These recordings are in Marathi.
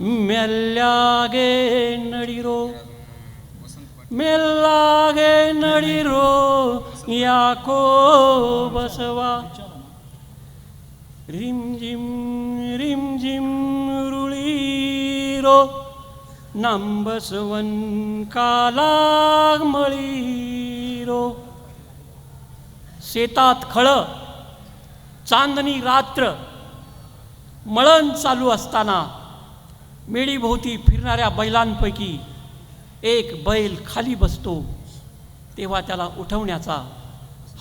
मेल्यागे नडीरो मेल्लागे नडीरो याको बसवा रिमझिम रुळीरो नांबसवन काला मळीरो. शेतात खळ चांदणी रात्र मळण चालू असताना मेढीभोवती फिरणाऱ्या बैलांपैकी एक बैल खाली बसतो तेव्हा त्याला उठवण्याचा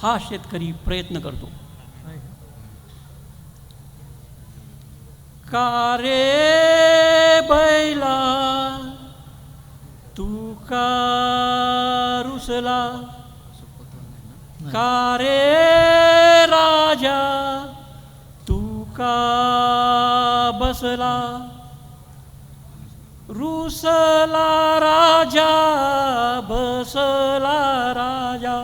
हा शेतकरी प्रयत्न करतो. का रे बैला तू का रुसला, का रे राजा तू का बसला. रुसला राजा बसला राजा,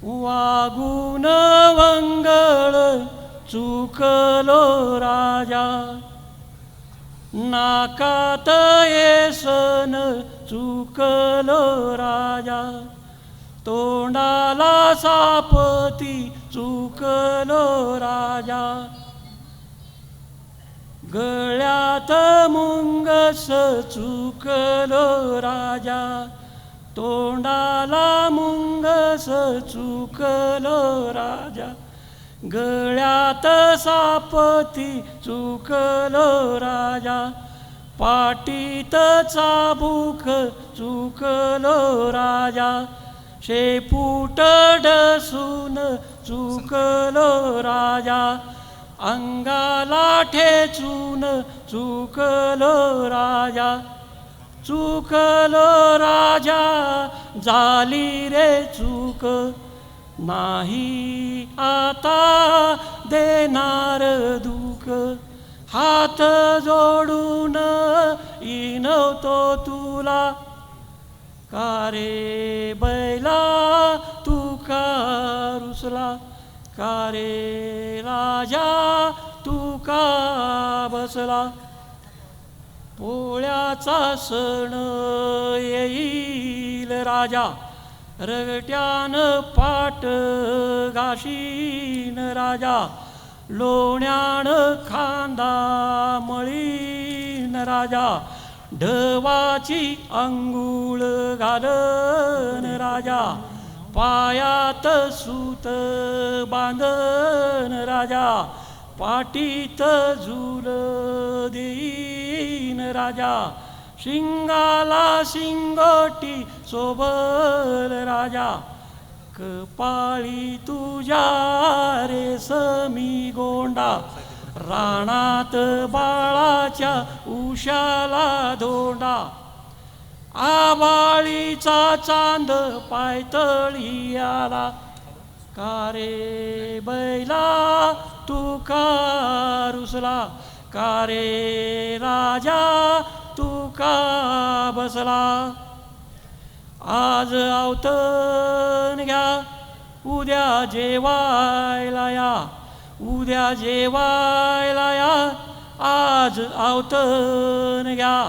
वागून वंगळ चुकलो राजा. नाकात येसन चुकलो राजा, तोंडाला सापती चुकलो राजा. गळ्यात मुंगस चुकलो राजा, तोंडाला मुंगस चुकलो राजा. गळ्यात सापती चुकलो राजा, पाटीत चाबूक चुकलो राजा. शेपूट डसून चुकलो राजा, अंगाला ठेचून चुकलो राजा. चुकलो राजा झाली रे चूक, नाही आता देणार दुःख. हात जोडून इनवतो तुला, का रे बैला तू का रुसला, का रे राजा तू का बसला. पोळ्याचा सण येईल राजा, रगट्यान पाट घाशीन राजा. लोण्यान खांदा मळीन राजा, ढवाची अंघोळ घालन राजा. पायात सूत बांधन राजा, पाटीत झूल देईन राजा. शिंगाला शिंगोटी सोबल राजा, कपाळी तुझ्या रेशमी गोंडा. रानात बाळाच्या उशाला धोंडा, आबाळीचा चांद पायतळी आला. का रे बैला तू का रुसला, का रे राजा तू का बसला. आज आवतन घ्या उद्या जेवायला या, उद्या जेवायला या. आज आवतन घ्या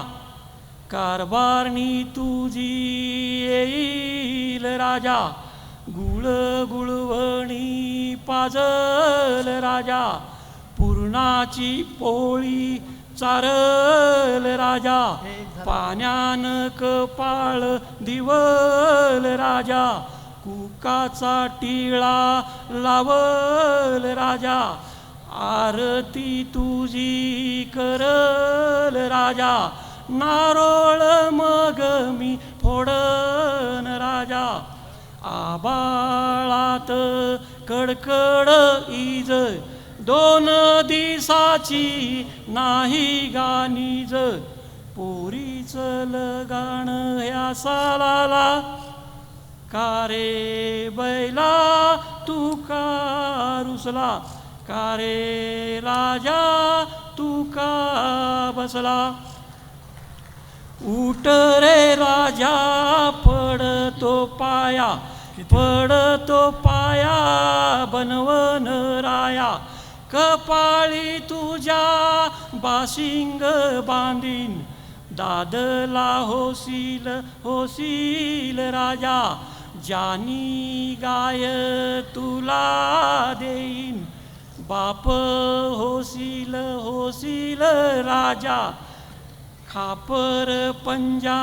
कारभारणी तुझी येईल राजा. गुळ गुळवणी पाजल राजा, पुरणाची पोळी चारल राजा. पाण्यान कपाळ दिवल राजा, कुकाचा टिळा लावल राजा. आरती तुझी करल राजा, नारोळ मग मी फोडन राजा. आबाळात कडकड इज, दोन दिसाची नाही गाणीज. पोरीच लगाण ह्या सालाला, का रे बैला तू का रुसला, का रे राजा तू का बसला. उठ रे राजा पडतो पाया, पडतो पाया बनवन राया. कपाळी तुझ्या बाशिंग बांधीन, दादला होशील होशील राजा, जानी गाय तुला देईन, बाप होशील होशील राजा, खापर पंजा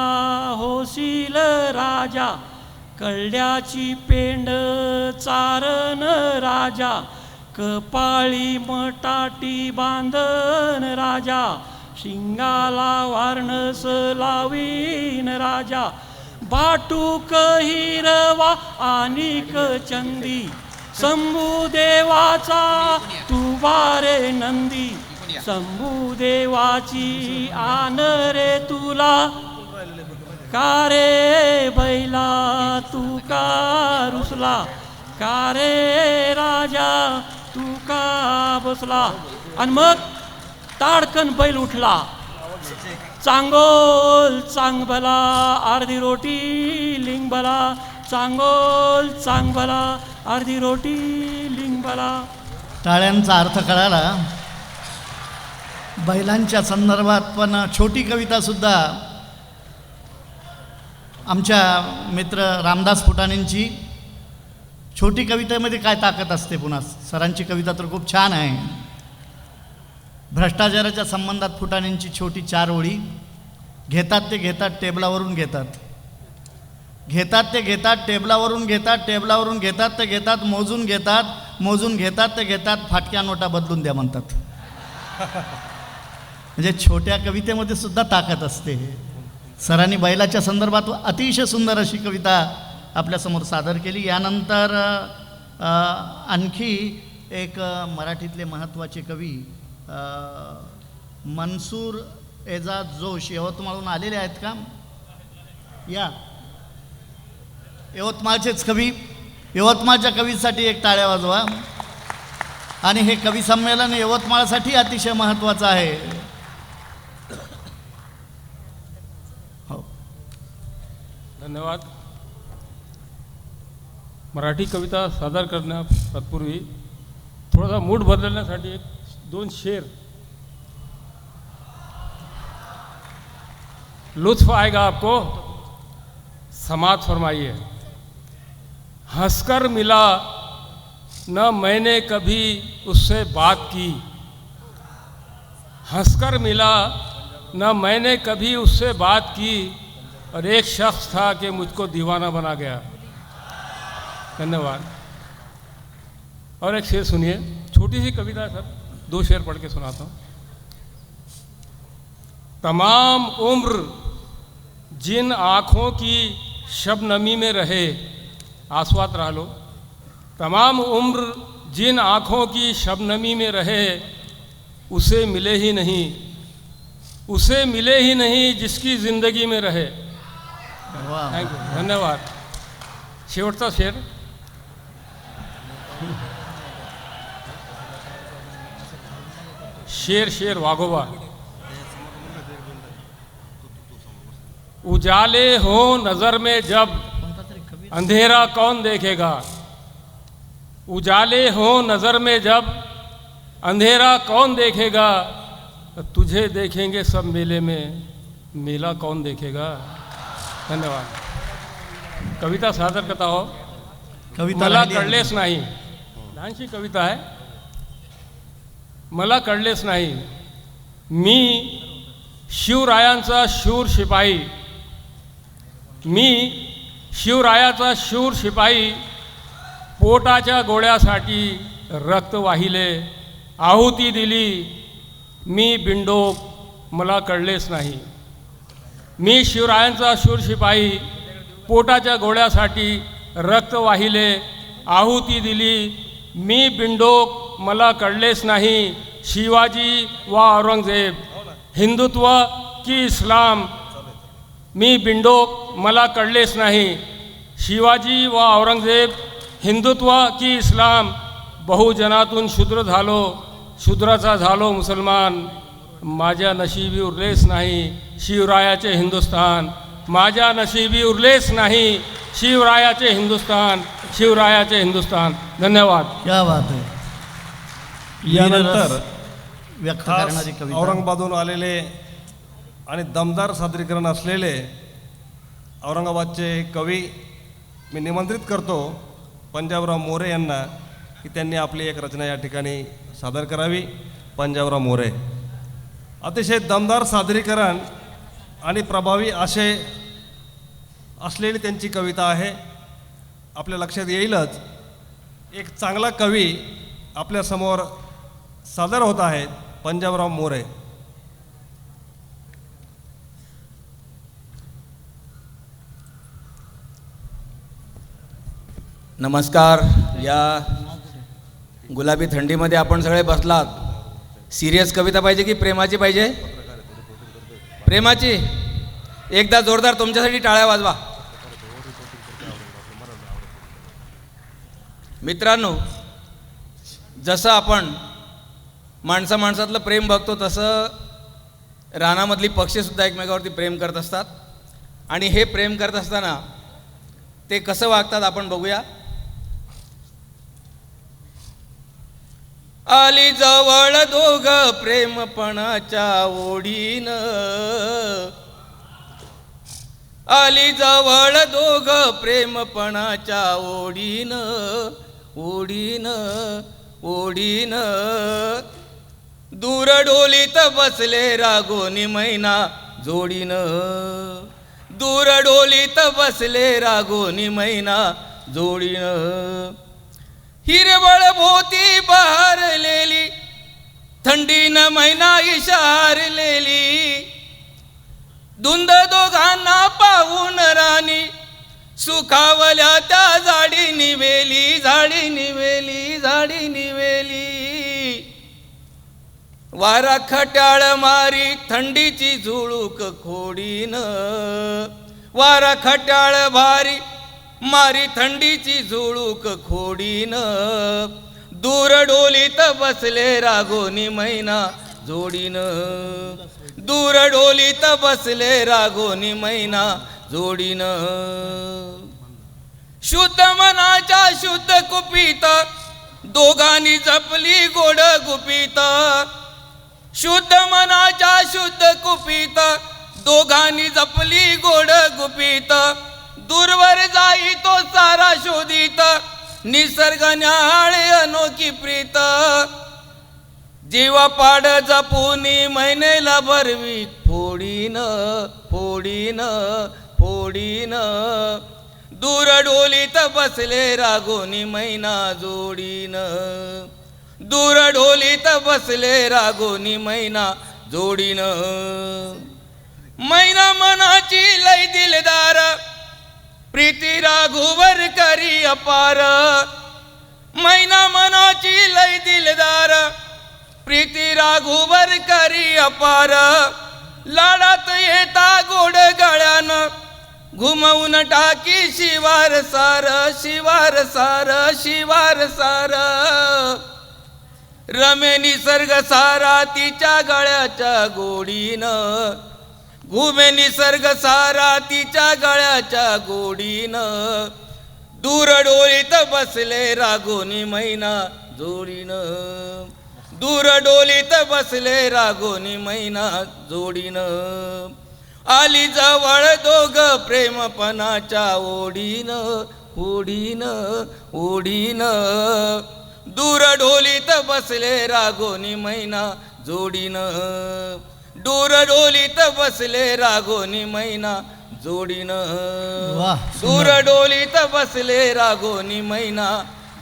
होशील राजा, कळड्याची पेंड चारण राजा, कपाळी मटाटी बांधन राजा, शिंगाला वारणस लावीन राजा, बाटूक हिरवा आनिक चंदी, शंभूदेवाचा तू वारे नंदी, शंभूदेवाची आन रे तुला, का रे बैला तू का रुसला, का रे राजा तू का बसला. आणि मग ताडकन बैल उठला, चांगोल चांग भला, अर्धी रोटी लिंग भला, चांगोल चांग भला, अर्धी रोटी लिंग भला. टाळ्यांचा अर्थ कळाला. बैलांच्या संदर्भात पण छोटी कवितासुद्धा आमच्या मित्र रामदास फुटाणेंची. छोटी कवितेमध्ये काय ताकद असते. पुन्हा सरांची कविता तर खूप छान आहे. भ्रष्टाचाराच्या संबंधात फुटाणेंची छोटी 4 ओळी. घेतात ते घेतात टेबलावरून घेतात, घेतात ते घेतात टेबलावरून घेतात, टेबलावरून घेतात ते घेतात, मोजून घेतात, मोजून घेतात ते घेतात, फाटक्या नोटा बदलून द्या म्हणतात. म्हणजे छोट्या कवितेमध्ये सुद्धा ताकद असते. सरांनी बैलाच्या संदर्भात अतिशय सुंदर अशी कविता आपल्यासमोर सादर केली. यानंतर आणखी एक मराठीतले महत्त्वाचे कवी मनसूर एजाज जोश यवतमाळहून आलेले आहेत का? या यवतमाळचेच कवी. यवतमाळच्या कवीसाठी एक टाळ्या वाजवा. आणि हे कवी संमेलन यवतमाळसाठी अतिशय महत्त्वाचं आहे. हो, धन्यवाद. मराठी कविता सादर करण्यापूर्वी थोडासा मूड बदलण्यासाठी 1-2 शेर. लुत्फ आएगा आपको, समात फरमाइए. हंसकर मिला न मैंने कभी उससे बात की, हंसकर मिला न मैंने कभी उससे बात की, और एक शख्स था कि मुझको दीवाना बना गया. धन्यवाद. और एक शेर सुनिए, छोटी सी कविता है सर, 2 शेर पढ़ के सुनाता हूँ. तमाम उम्र जिन आँखों की शबनमी में रहे, आस्वाद रहा लो. तमाम उम्र जिन आँखों की शबनमी में रहे, उसे मिले ही नहीं, उसे मिले ही नहीं जिसकी ज़िंदगी में रहे. थैंक यू, धन्यवाद. शेवटचा शेर. शेर शेर वागोबा. उजाले हो नजर में जब, अंधेरा कौन देखेगा. उजाले हो नजर में जब, अंधेरा कौन देखेगा. तुझे देखेंगे सब मेले में, मेला कौन देखेगा. धन्यवाद. कविता सादर करता हो. मला कळलेच नाही. लहानशी कविता आहे. मला कळलेच नाही, मी शिवरायांचा शूर शिपाई, मी शिवरायाचा शूर शिपाई, पोटाच्या गोळ्यासाठी रक्त वाहिले, आहुती दिली, मी बिंडोक, मला कळलेच नाही. मी शिवरायांचा शूर शिपाई, पोटाच्या गोळ्यासाठी रक्त वाहिले, आहुती दिली, मी बिंडोक, मला कळलेच नाही. शिवाजी व औरंगजेब, हिंदुत्व की इस्लाम, मी बिंडोक, मला कळलेच नाही. शिवाजी व औरंगजेब, हिंदुत्व की इस्लाम, बहुजनातून शूद्र झालो, शूद्राचा झालो मुसलमान, माझ्या नशिबी उरलेच नाही शिवरायाचे हिंदुस्थान, माझ्या नशिबी उरलेच नाही शिवरायाचे हिंदुस्थान, शिवरायाचे हिंदुस्थान. धन्यवाद. क्या बात है. यानंतर वीररस व्यक्त खास करणारी कविता. औरंगाबादहून आलेले आणि दमदार सादरीकरण असलेले औरंगाबादचे कवी मी निमंत्रित करतो पंजाबराव मोरे यांना की त्यांनी आपली एक रचना या ठिकाणी सादर करावी. पंजाबराव मोरे. अतिशय दमदार सादरीकरण आणि प्रभावी आशय असलेली त्यांची कविता आहे. आपल्या लक्षात येईलच एक चांगला कवी आपल्यासमोर सादर होत आहेत. पंजाबराव मोरे. नमस्कार. या गुलाबी थंडीमध्ये आपण सगळे बसलात. सिरियस कविता पाहिजे की प्रेमाची पाहिजे? प्रेमाची. एकदा जोरदार तुमच्यासाठी टाळ्या वाजवा. मित्रांनो, जसं आपण माणसातलं प्रेम बघतो तसं रानामधली पक्षीसुद्धा एकमेकावरती प्रेम करत असतात. आणि हे प्रेम करत असताना ते कसं वागतात आपण बघूया. आली जवळ दोघ प्रेमपणाच्या ओढीनं, आली जवळ दोघ प्रेमपणाच्या ओढीनं, ओढीनं ओढीनं. दूर डोलीत बसले रागोनी मैना जोडीनं, दूर डोलीत बसले रागोनी मैना जोडीनं. हिरवळ भोवती बहरलेली थंडीनं मैना इशारलेली, धुंद दोघांना पाहून राणी सुखावल्या त्या झाडी निवेली, झाडी निवेली, झाडी निवेली. वारा खट्याळ मारी थंडीची झुळूक खोडीनं, वारा खट्याळ भारी मारी थंडीची झुळूक खोडीनं. दूर डोलीत बसले रागोनी मैना जोडीनं, दूर डोलीत बसले रागोनी मैना जोडीनं. शुद्ध मनाच्या शुद्ध कुपीत दोघांनी जपली गोड गुपित, शुद्ध मनाच्या शुद्ध कुपीत दोघांनी जपली गोड गुपित. दूरवर जाई तो सारा शोधित निसर्ग न्याहाळे अनोखी प्रीत. जीवा पाड जपुनी मैनेला भरवी फोडीनं, फोडीनं फोडीनं. दूर डोलीत बसले रागोनी मैना जोडीनं, दूर डोलीत बसले रागोनी मैना जोडीनं. मैना मनाची लय दिलदार प्रीती राघुवर करी अपार, मैना मनाची लय दिलदार प्रीती राघुवर करी अपार. लाडात येता गोड गळ्यानं घुमवून टाकी शिवार सार, शिवार सार, शिवार सार. रमे निसर्ग सारा तिच्या गळ्याच्या गोडीनं, घुमे निसर्ग सारा तिच्या गळ्याच्या गोडीनं. दूर डोलीत बसले रागोनी मैना जोडीनं, दूर डोलीत बसले रागोनी मैना जोडीनं. आली जवळ दोघ प्रेमपणाच्या ओढीनं, ओढीनं ओढीनं. दूर डोलीत बसले रागोनी मैना जोडीनं, दूर डोलीत बसले रागोनी मैना जोडीनं. वाह, दूर डोलीत बसले रागोनी मैना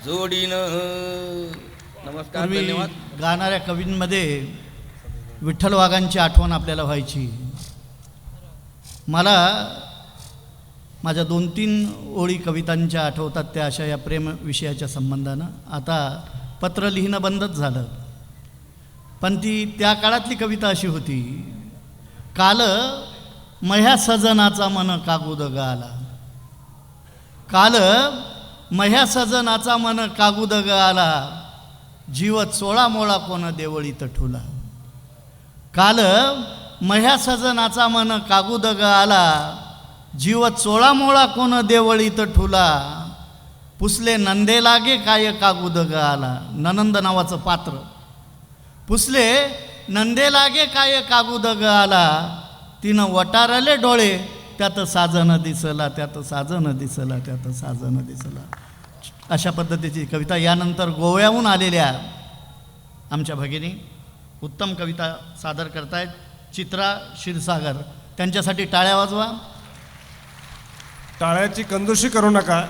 जोडीनं. नमस्कार. पूर्वी धन्यवाद. गाणाऱ्या कवींमध्ये विठ्ठल वाघांची आठवण आपल्याला व्हायची. मला माझ्या 2-3 ओळी कवितांच्या आठवतात त्या अशा या प्रेम विषयाच्या संबंधानं. आता पत्र लिहिणं बंदच झालं, पण ती त्या काळातली कविता अशी होती. काल मह्या सजनाचा मन कागुदग आला, काल मह्या सजनाचा मन कागुदग आला, जीव 16 मोळा कोण देवळीत ठुला. काल मह्या सजनाचा मन कागुदग आला, जीव 16 मोळा कोण देवळीत ठुला. पुसले नंदे लागे काय कागुदग आला. ननंद नावाचं पात्र पुसले नंदे लागे काय कागुदग आला, तिनं वटारले डोळे, त्यात साजन दिसला, त्यात साजन दिसला, त्यात साजन दिसला. अशा पद्धतीची कविता. यानंतर गोव्याहून आलेल्या आमच्या भगिनी उत्तम कविता सादर करतायत, चित्रा क्षीरसागर. त्यांच्यासाठी टाळ्या वाजवा. टाळ्याची कंजूशी करू नका.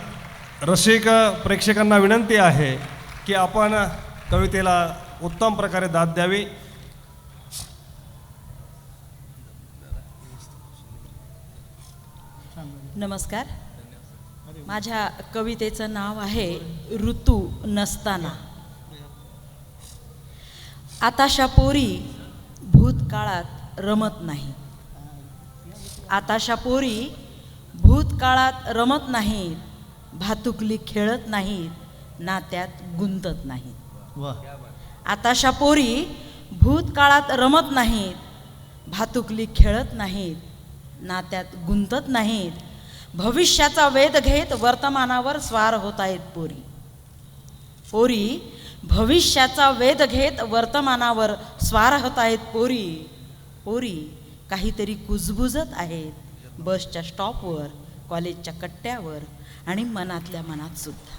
रसिक प्रेक्षकांना विनंती आहे की आपण कवितेला उत्तम प्रकारे दाद द्यावी. नमस्कार. माझ्या कवितेचं नाव आहे ऋतू नसताना. आताशा पोरी भूतकाळात रमत नाही, आताशा पोरी भूतकाळात रमत नाहीत, भातुकली खेळत नाहीत, नात्यात गुंतत नाहीत. वा. आताशा पोरी भूतकाळात रमत नाहीत, भातुकली खेळत नाहीत, नात्यात गुंतत नाहीत, भविष्याचा वेध घेत वर्तमानावर स्वार होत आहेत पोरी. पोरी भविष्याचा वेध घेत वर्तमानावर स्वार होत आहेत पोरी. पोरी काहीतरी कुजबुजत आहेत बसच्या स्टॉपवर, कॉलेजच्या कट्ट्यावर आणि मनातल्या मनात सुद्धा.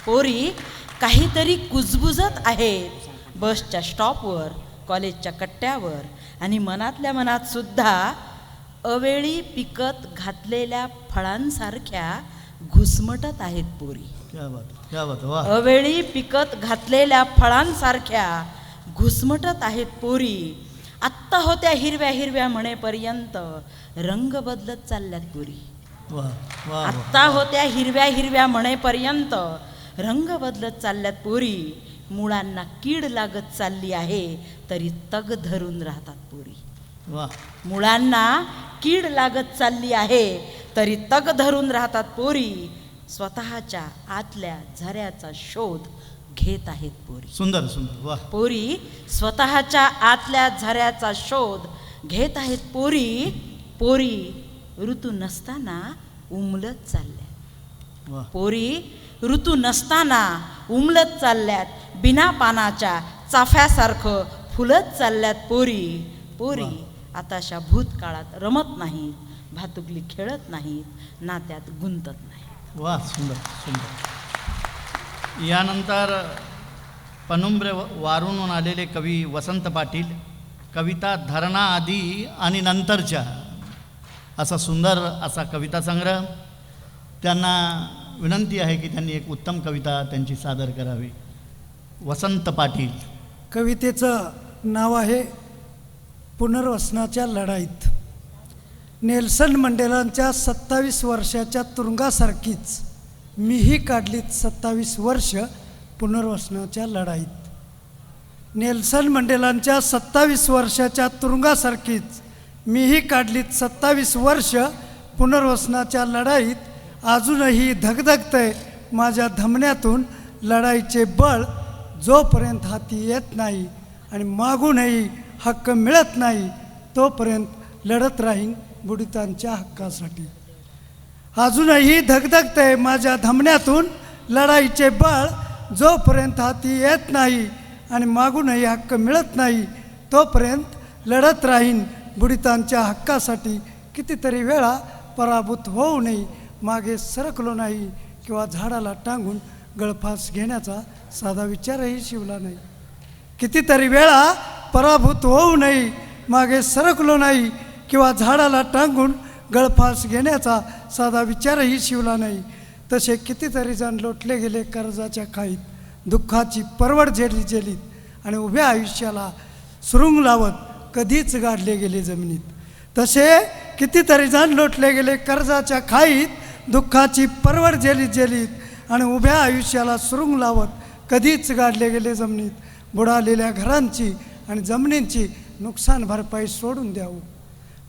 पोरी काहीतरी कुजबुजत आहेत बसच्या स्टॉपवर, कॉलेजच्या कट्ट्यावर आणि मनातल्या मनात सुद्धा. अवेळी पिकत घातलेल्या फळांसारख्या घुसमटत आहेत पोरी. क्या बात, क्या बात. वा. अवेळी पिकत घातलेल्या फळांसारख्या घुसमटत आहेत पोरी. आत्ता होत्या हिरव्या हिरव्या म्हणेपर्यंत रंग बदलत चालल्यात पोरी. वा वा. आत्ता होत्या हिरव्या हिरव्या म्हणेपर्यंत रंग बदलत चालल्यात पोरी. मुळांना कीड लागत चालली आहे तरी तग धरून राहतात पोरी. वा. मुळांना कीड लागत चालली आहे तरी तग धरून राहतात पोरी. स्वतःच्या आतल्या झऱ्याचा शोध घेत आहेत पोरी. सुंदर सुंदर. वा. पोरी स्वतःच्या आतल्या झऱ्याचा शोध घेत आहेत पोरी. पोरी ऋतू नसताना उमलत चालल्यात. वा. पोरी ऋतू नसताना उमलत चालल्यात, बिना पानाच्या चाफ्यासारखं फुलत चालल्यात पोरी. पोरी आताशा भूतकाळात रमत नाहीत, भातुकली खेळत नाहीत, नात्यात गुंतत नाहीत. वा. सुंदर सुंदर. यानंतर पनुंब्रे वारून आलेले कवी वसंत पाटील. कविता धरणा आधी आणि नंतरच्या, असा सुंदर असा कविता संग्रह. त्यांना विनंती आहे की त्यांनी एक उत्तम कविता त्यांची सादर करावी. वसंत पाटील. कवितेचं नाव आहे पुनर्वसनाच्या लढाईत. नेल्सन मंडेलांच्या 27 वर्षाच्या तुरुंगासारखीच मीही काढलीत 27 वर्ष पुनर्वसनाच्या लढाईत. नेल्सन मंडेलांच्या 27 वर्षाच्या तुरुंगासारखीच मीही काढलीत 27 वर्ष पुनर्वसनाच्या लढाईत. अजूनही धगधगतंय माझ्या धमन्यातून लढाईचे बळ, जोपर्यंत हाती येत नाही आणि मागूनही हक्क मिळत नाही तोपर्यंत लढत राहीन बुडितांच्या हक्कासाठी. अजूनही धगधगतंय माझ्या धमन्यातून लढाईचे बळ, जोपर्यंत हाती येत नाही आणि मागूनही हक्क मिळत नाही तोपर्यंत लढत राहीन बुडितांच्या हक्कासाठी. कितीतरी वेळा पराभूत होऊनही मागे सरकलो नाही किंवा झाडाला टांगून गळफास घेण्याचा साधा विचारही शिवला नाही. कितीतरी वेळा पराभूत होऊनही मागे सरकलो नाही किंवा झाडाला टांगून गळफास घेण्याचा साधा विचारही शिवला नाही. तसे कितीतरी जण लोटले गेले कर्जाच्या खाईत, दुःखाची परवड झेलीत आणि उभ्या आयुष्याला सुरुंग लावत कधीच गाडले गेले जमिनीत. तसे कितीतरी जण लोटले गेले कर्जाच्या खाईत, दुःखाची परवड झेलीत आणि उभ्या आयुष्याला सुरुंग लावत कधीच गाडले गेले जमिनीत. बुडालेल्या घरांची आणि जमिनींची नुकसान भरपाई सोडून द्यावं.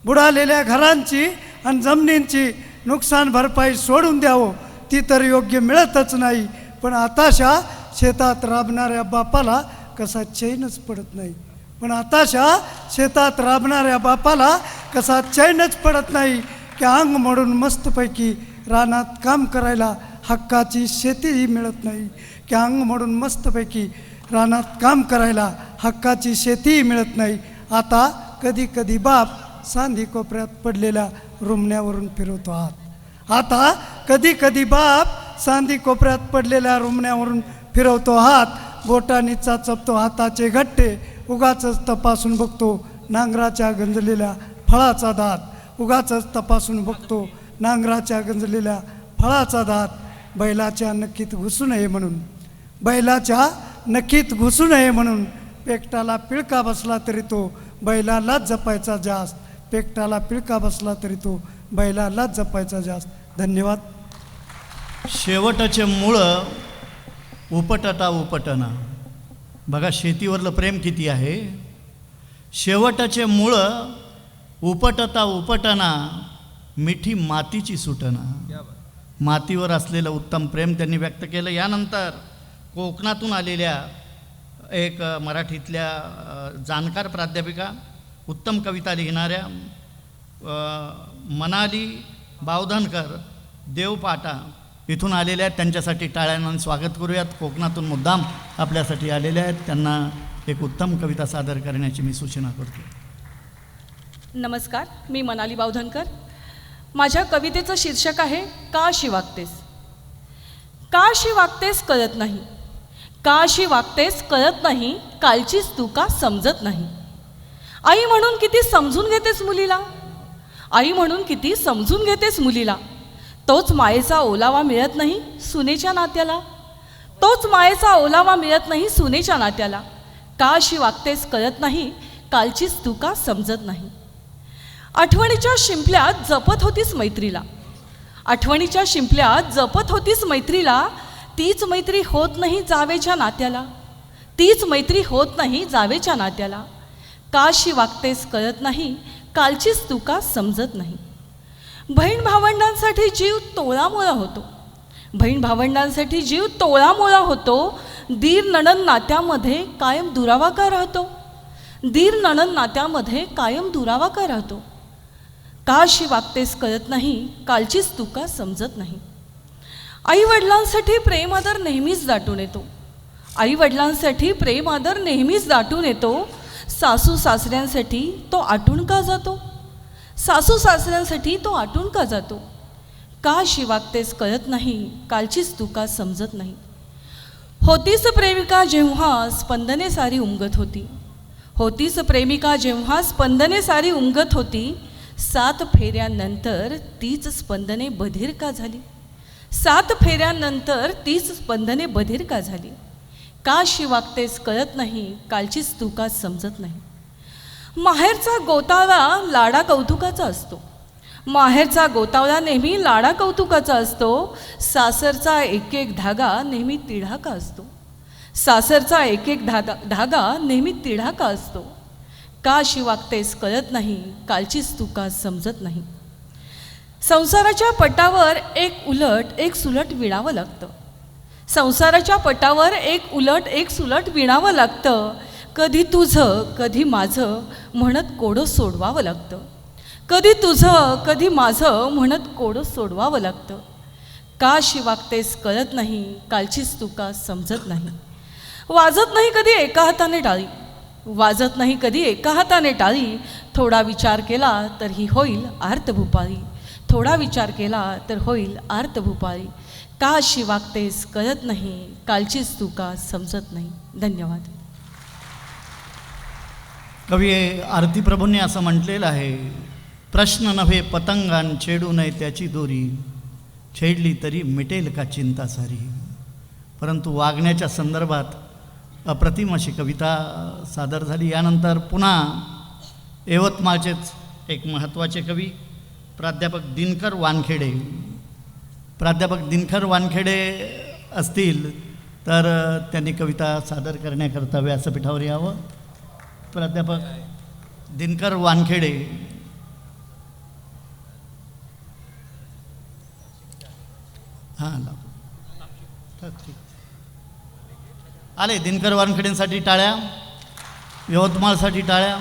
बुडालेल्या घरांची आणि जमिनींची नुकसान भरपाई सोडून द्यावं. ती तर योग्य मिळतच नाही, पण आताशा शेतात राबणाऱ्या बापाला कसा चैनच पडत नाही. पण आताशा शेतात राबणाऱ्या बापाला कसा चैनच पडत नाही की अंग मोडून मस्तपैकी रानात काम करायला हक्काची शेतीही मिळत नाही. की अंग मोडून मस्तपैकी रानात काम करायला हक्काची शेतीही मिळत नाही. आता कधी कधी बाप सांधी कोपऱ्यात पडलेल्या रुमण्यावरून फिरवतो हात. आता कधी कधी बाप सांधी कोपऱ्यात पडलेल्या रुमण्यावरून फिरवतो हात. बोटांनी चाचपतो हाताचे गट्टे, उगाचच तपासून बघतो नांगराच्या गंजलेल्या फळाचा दात. उगाचच तपासून बघतो नांगराच्या गंजलेल्या फळाचा दात. बैलाच्या नक्कीत घुसू नये म्हणून, बैलाच्या नक्कीत घुसू नये म्हणून पेकटाला पिळका बसला तरी तो बैलालाच जपायचा जास्त. पेकटाला पिळका बसला तरी तो बैलालाच जपायचा जास्त. धन्यवाद. शेवटचे मुळं उपटता उपटना. बघा शेतीवरलं प्रेम किती आहे. शेवटचे मुळं उपटता उपटना, मिठी मातीची सुटना. मातीवर असलेलं उत्तम प्रेम त्यांनी व्यक्त केलं. यानंतर कोकणातून आलेल्या एक मराठीतल्या जाणकार प्राध्यापिका, उत्तम कविता लिहिणाऱ्या मनाली बावधनकर देवपाटा इथून आलेल्या आहेत. त्यांच्यासाठी टाळ्यांना स्वागत करूयात. कोकणातून मुद्दाम आपल्यासाठी आलेल्या आहेत. त्यांना एक उत्तम कविता सादर करण्याची मी सूचना करतो. नमस्कार, मी मनाली बावधनकर. माझ्या कवितेचं शीर्षक आहे का अशी वागतेस. का अशी वागतेस कळत नाही, का अशी वागतेस कळत नाही, कालचीच तू का समजत नाही. आई म्हणून किती समजून घेतेस मुलीला, आई म्हणून किती समजून घेतेस मुलीला. तोच मायेचा ओलावा मिळत नाही सुनेच्या नात्याला, तोच मायेचा ओलावा मिळत नाही सुनेच्या नात्याला. का अशी वागतेस कळत नाही, कालचीच तू का समजत नाही. आठवणीच्या शिंपल्यात जपत होतीस मैत्रीला, आठवणीच्या शिंपल्यात जपत होतीस मैत्रीला. तीच मैत्री होत नाही जावेच्या नात्याला, तीच मैत्री होत नाही जावेच्या नात्याला. का अशी वागतेस कळत नाही, कालचीच तू का समजत नाही. बहीण भावंडांसाठी जीव तोळामोळा होतो, बहीण भावंडांसाठी जीव तोळामोळा होतो. दीर नणंद नात्यामध्ये कायम दुरावा का राहतो, दीर नणंद नात्यामध्ये कायम दुरावा का राहतो. का अशी वागतेस कळत नाही, कालचीच तू का समजत नाही. आई वडिलांसाठी प्रेम आदर नेहमीच दाटून येतो, आई वडिलांसाठी प्रेम आदर नेहमीच दाटून येतो. सासू सासऱ्यांसाठी तो आटून का जातो, सासू सासऱ्यांसाठी तो आटून का जातो. का अशी वागतेस कळत नाही, कालचीच तू का समजत नाही. होतीस प्रेमिका जेव्हा स्पंदने सारी उमगत होती, होतीस प्रेमिका जेव्हा स्पंदने सारी उमगत होती. 7 फेऱ्यानंतर तीच स्पंदने बधीर का झाली, 7 फेऱ्यानंतर तीच स्पंदने बधीर का झाली. का अशी वागतेस कळत नाही, कालचीच तू का समजत नाही. माहेरचा गोतावळा लाडा कौतुकाचा असतो, माहेरचा गोतावळा नेहमी लाडा कौतुकाचा असतो. सासरचा एक एक धागा नेहमी तिढाका असतो, सासरचा एक एक धागा नेहमी तिढाका असतो. का अशी वागतेस कळत नाही, कालचीच तू का समजत नाही. संसाराच्या पटावर एक उलट एक सुलट विणावं लागतं, संसाराच्या पटावर एक उलट एक सुलट विणावं लागतं. कधी तुझं कधी माझं म्हणत कोडं सोडवावं लागतं, कधी तुझं कधी माझं म्हणत कोडं सोडवावं लागतं. का अशी वागतेस कळत नाही, कालचीच तू का समजत नाही. वाजत नाही कधी एका हाताने टाळी, वाजत नाही कधी एका हाताने टाळी. थोडा विचार केला तर ही होईल आर्तभूपाळी, थोडा विचार केला तर होईल आर्तभूपाळी. का अशी वागतेस कळत नाही, कालचीच तू का समजत नाही. धन्यवाद. कवी आरती प्रभूंनी असं म्हटलेलं आहे, प्रश्न नव्हे पतंगान छेडू नये त्याची दोरी, छेडली तरी मिटेल का चिंता सारी. परंतु वागण्याच्या संदर्भात अप्रतिम अशी कविता सादर झाली. यानंतर पुन्हा यवतमाळचेच एक महत्त्वाचे कवी प्राध्यापक दिनकर वानखेडे, प्राध्यापक दिनकर वानखेडे असतील तर त्यांनी कविता सादर करण्याकरता व्यासपीठावर यावं. प्राध्यापक दिनकर वानखेडे. हां ठीक आले. दिनकर वानखेडेंसाठी टाळ्या, यवतमाळसाठी टाळ्या.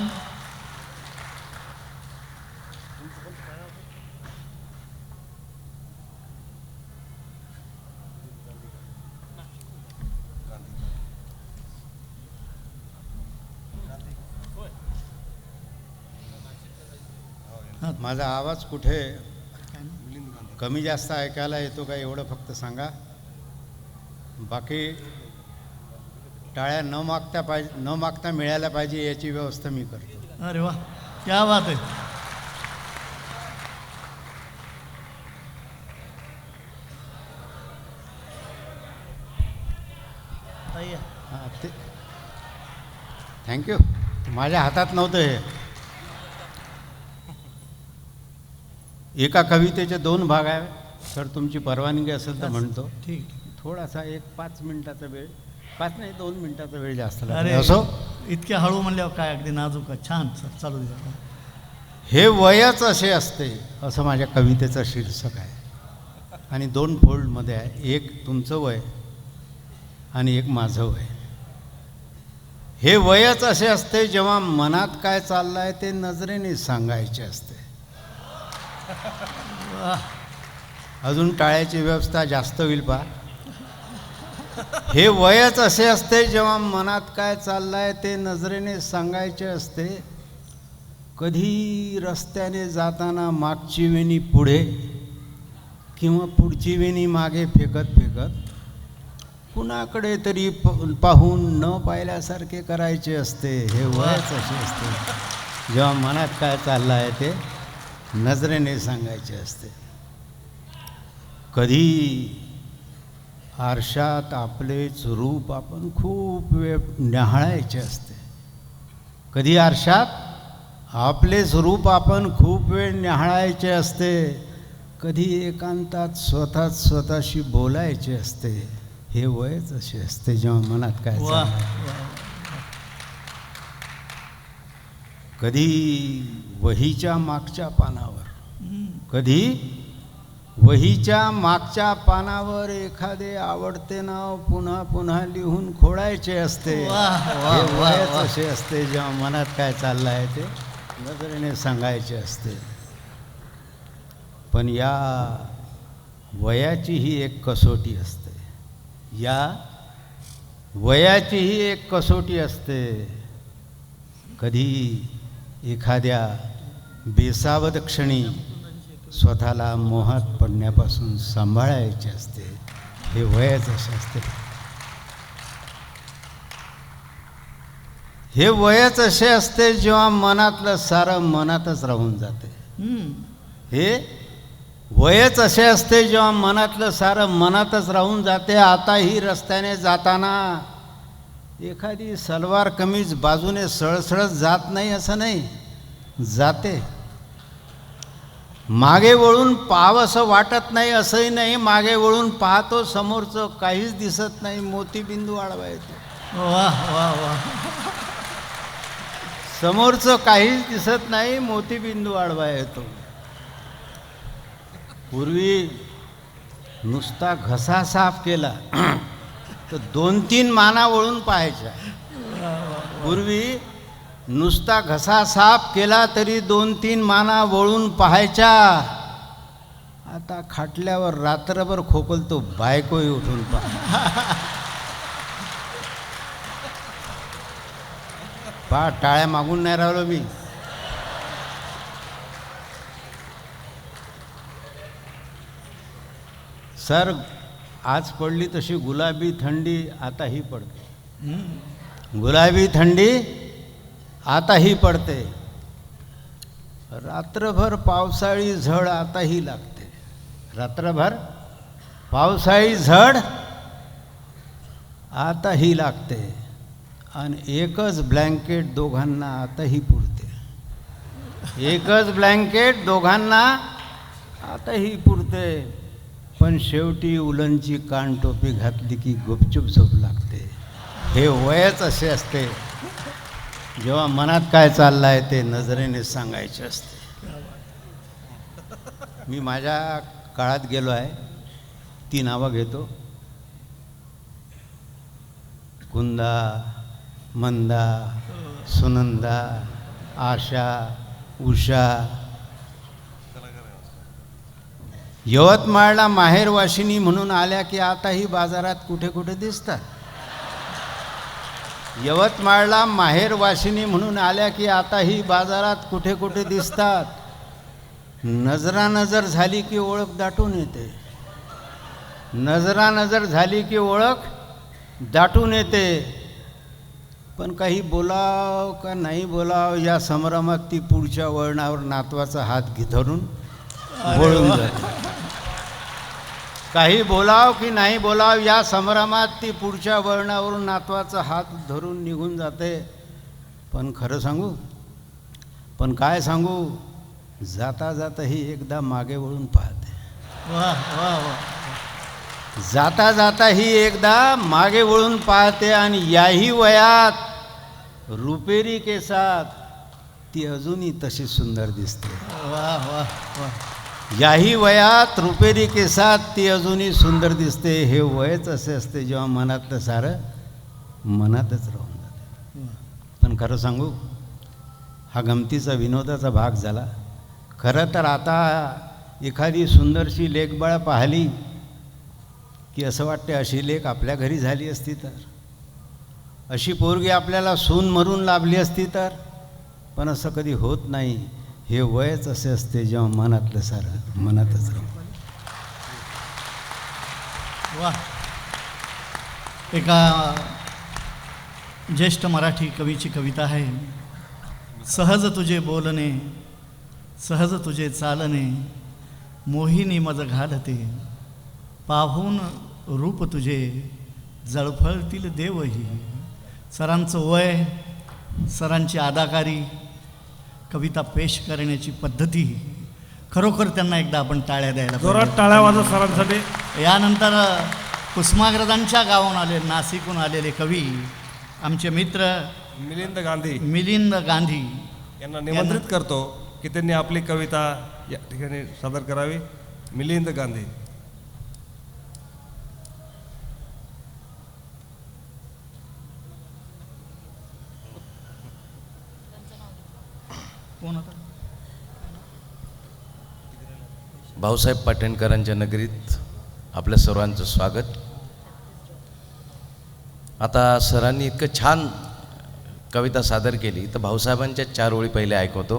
माझा आवाज कुठे कमी जास्त ऐकायला येतो का एवढं फक्त सांगा. बाकी टाळ्या न मागता मिळायला पाहिजे याची व्यवस्था मी करतो. अरे वा, क्या बात आहे. हां ते थँक्यू. माझ्या हातात नव्हतं हे. एका कवितेचे 2 भाग आहे. सर तुमची परवानगी असेल तर म्हणतो. ठीक. थोडासा 5 मिनिटाचा वेळ, 5 नाही 2 मिनिटाचा वेळ जास्त अरे लागेल. असो, इतक्या हळू म्हणल्यावर काय, अगदी नाजूक आहे. छान सर, चालू द्या. हे वयच असे असते असं माझ्या कवितेचं शीर्षक आहे. आणि 2 फोल्डमध्ये आहे. एक तुमचं वय आणि एक माझं वय. हे वयच असे असते जेव्हा मनात काय चाललं आहे ते नजरेने सांगायचे असते. अजून टाळ्याची व्यवस्था जास्त होईल पा. हे वयच असे असते जेव्हा मनात काय चाललं आहे ते नजरेने सांगायचे असते. कधी रस्त्याने जाताना मागची वेणी पुढे किंवा पुढची वेणी मागे फेकत फेकत कुणाकडे तरी पाहून न पाहिल्यासारखे करायचे असते. हे वयच असे असते जेव्हा मनात काय चाललं आहे ते नजरेने सांगायचे असते. कधी आरशात आपलेच रूप आपण खूप वेळ न्याहाळायचे असते. कधी आरशात आपलेच रूप आपण खूप वेळ न्याहाळायचे असते. कधी एकांतात स्वतःशी बोलायचे असते. हे वयच असे असते जेव्हा मनात काय चाललं आहे. कधी वहीच्या मागच्या पानावर, कधी वहीच्या मागच्या पानावर एखादे आवडते नाव पुन्हा पुन्हा लिहून खोडायचे असते. हे वयच असे असते जेव्हा मनात काय चाललं आहे ते नजरेने सांगायचे असते. पण या वयाची ही एक कसोटी असते. या वयाची ही एक कसोटी असते. कधी एखाद्या बेसावध क्षणी स्वतःला मोहात पडण्यापासून सांभाळायचे असते. हे वयच असे असते. हे वयच असे असते जेव्हा मनातलं सारं मनातच राहून जाते. हे वयच असे असते जेव्हा मनातलं सारं मनातच राहून जाते. आताही रस्त्याने जाताना एखादी सलवार कमीज बाजूने सळसळत जात नाही असं नाही, जाते. मागे वळून पाहावंसं वाटत नाही असंही नाही. मागे वळून पाहतो, समोरचं काहीच दिसत नाही, मोतीबिंदू आडवा येतो. वाह वाह वाह. समोरचं काहीच दिसत नाही, मोतीबिंदू आडवा येतो. पूर्वी नुसता घसा साफ केला तर 2-3 माना वळून पाहायच्या. पूर्वी नुसता घसा साफ केला तरी 2-3 माना वळून पाहायच्या. आता खाटल्यावर रात्रभर खोकलतो, बायकोही उठून पहा. टाळ्या मागून नाही राहिलो मी. सर आज पडली तशी गुलाबी थंडी आताही पडते. गुलाबी थंडी आताही पडते. रात्रभर पावसाळी झड आताही लागते. रात्रभर पावसाळी झड आताही लागते. आणि एकच ब्लँकेट दोघांना आताही पुरते. एकच ब्लँकेट दोघांना आताही पुरते. पण शेवटी उलनची कानटोपी घातली की गुपचूप झोप लागते. हे वयच असे असते जेव्हा मनात काय चाललं आहे ते नजरेने सांगायचे असते. मी माझ्या काळात गेलो आहे. 3 नावं घेतो. कुंदा, मंदा, सुनंदा, आशा, उषा. यवतमाळला माहेरवाशिनी म्हणून आल्या की आताही बाजारात कुठे कुठे दिसतात. यवतमाळला माहेरवाशिनी म्हणून आल्या की आताही बाजारात कुठे कुठे दिसतात. नजरानजर झाली की ओळख दाटून येते. नजरानजर झाली की ओळख दाटून येते. पण काही बोलाव का नाही बोलाव या संभ्रमात ती पुढच्या वळणावर नातवाचा हात धरून वळून जाते. काही बोलाव की नाही बोलाव या संभ्रमात ती पुढच्या वळणावरून नातवाचा हात धरून निघून जाते. पण खरं सांगू, पण काय सांगू, जाता जाता ही एकदा मागे वळून पाहते. वा वा वा. जाता जाता ही एकदा मागे वळून पाहते. आणि याही वयात रुपेरी केसात ती अजूनही तशी सुंदर दिसते. वा वा वा. याही वयात रुपेरी केसात ती अजूनही सुंदर दिसते. हे वयच असे असते जेव्हा मनातलं सारं मनातच राहून जाते. पण खरं सांगू, हा गमतीचा विनोदाचा भाग झाला. खरं तर आता एखादी सुंदरशी लेकबाळ पाहिली की असं वाटते अशी लेक आपल्या घरी झाली असती तर, अशी पोरगी आपल्याला सून म्हणून लाभली असती तर. पण असं कधी होत नाही. हे वयच असे असते जेव्हा मनातलं सारं मनातच राहून. वा. एका ज्येष्ठ मराठी कवीची कविता आहे. सहज तुझे बोलणे, सहज तुझे चालणे, मोहिनी मज घालते, पाहून रूप तुझे जळफळतील देवही. सरांचं वय, सरांची अदाकारी, कविता पेश करण्याची पद्धती, खरोखर त्यांना एकदा आपण टाळ्या द्यायला जोरात टाळ्या वाजव सरांसाठी. यानंतर कुसुमाग्रजांच्या गावाहून आले, नाशिकहून आलेले कवी आमचे मित्र मिलिंद गांधी यांना निमंत्रित करतो की त्यांनी आपली कविता या ठिकाणी सादर करावी. मिलिंद गांधी. कोण होता? भाऊसाहेब पाटणकरांच्या नगरीत आपल्या सर्वांचं स्वागत. आता सरांनी इतकं छान कविता सादर केली तर भाऊसाहेबांच्या 4 ओळी पहिले ऐकवतो.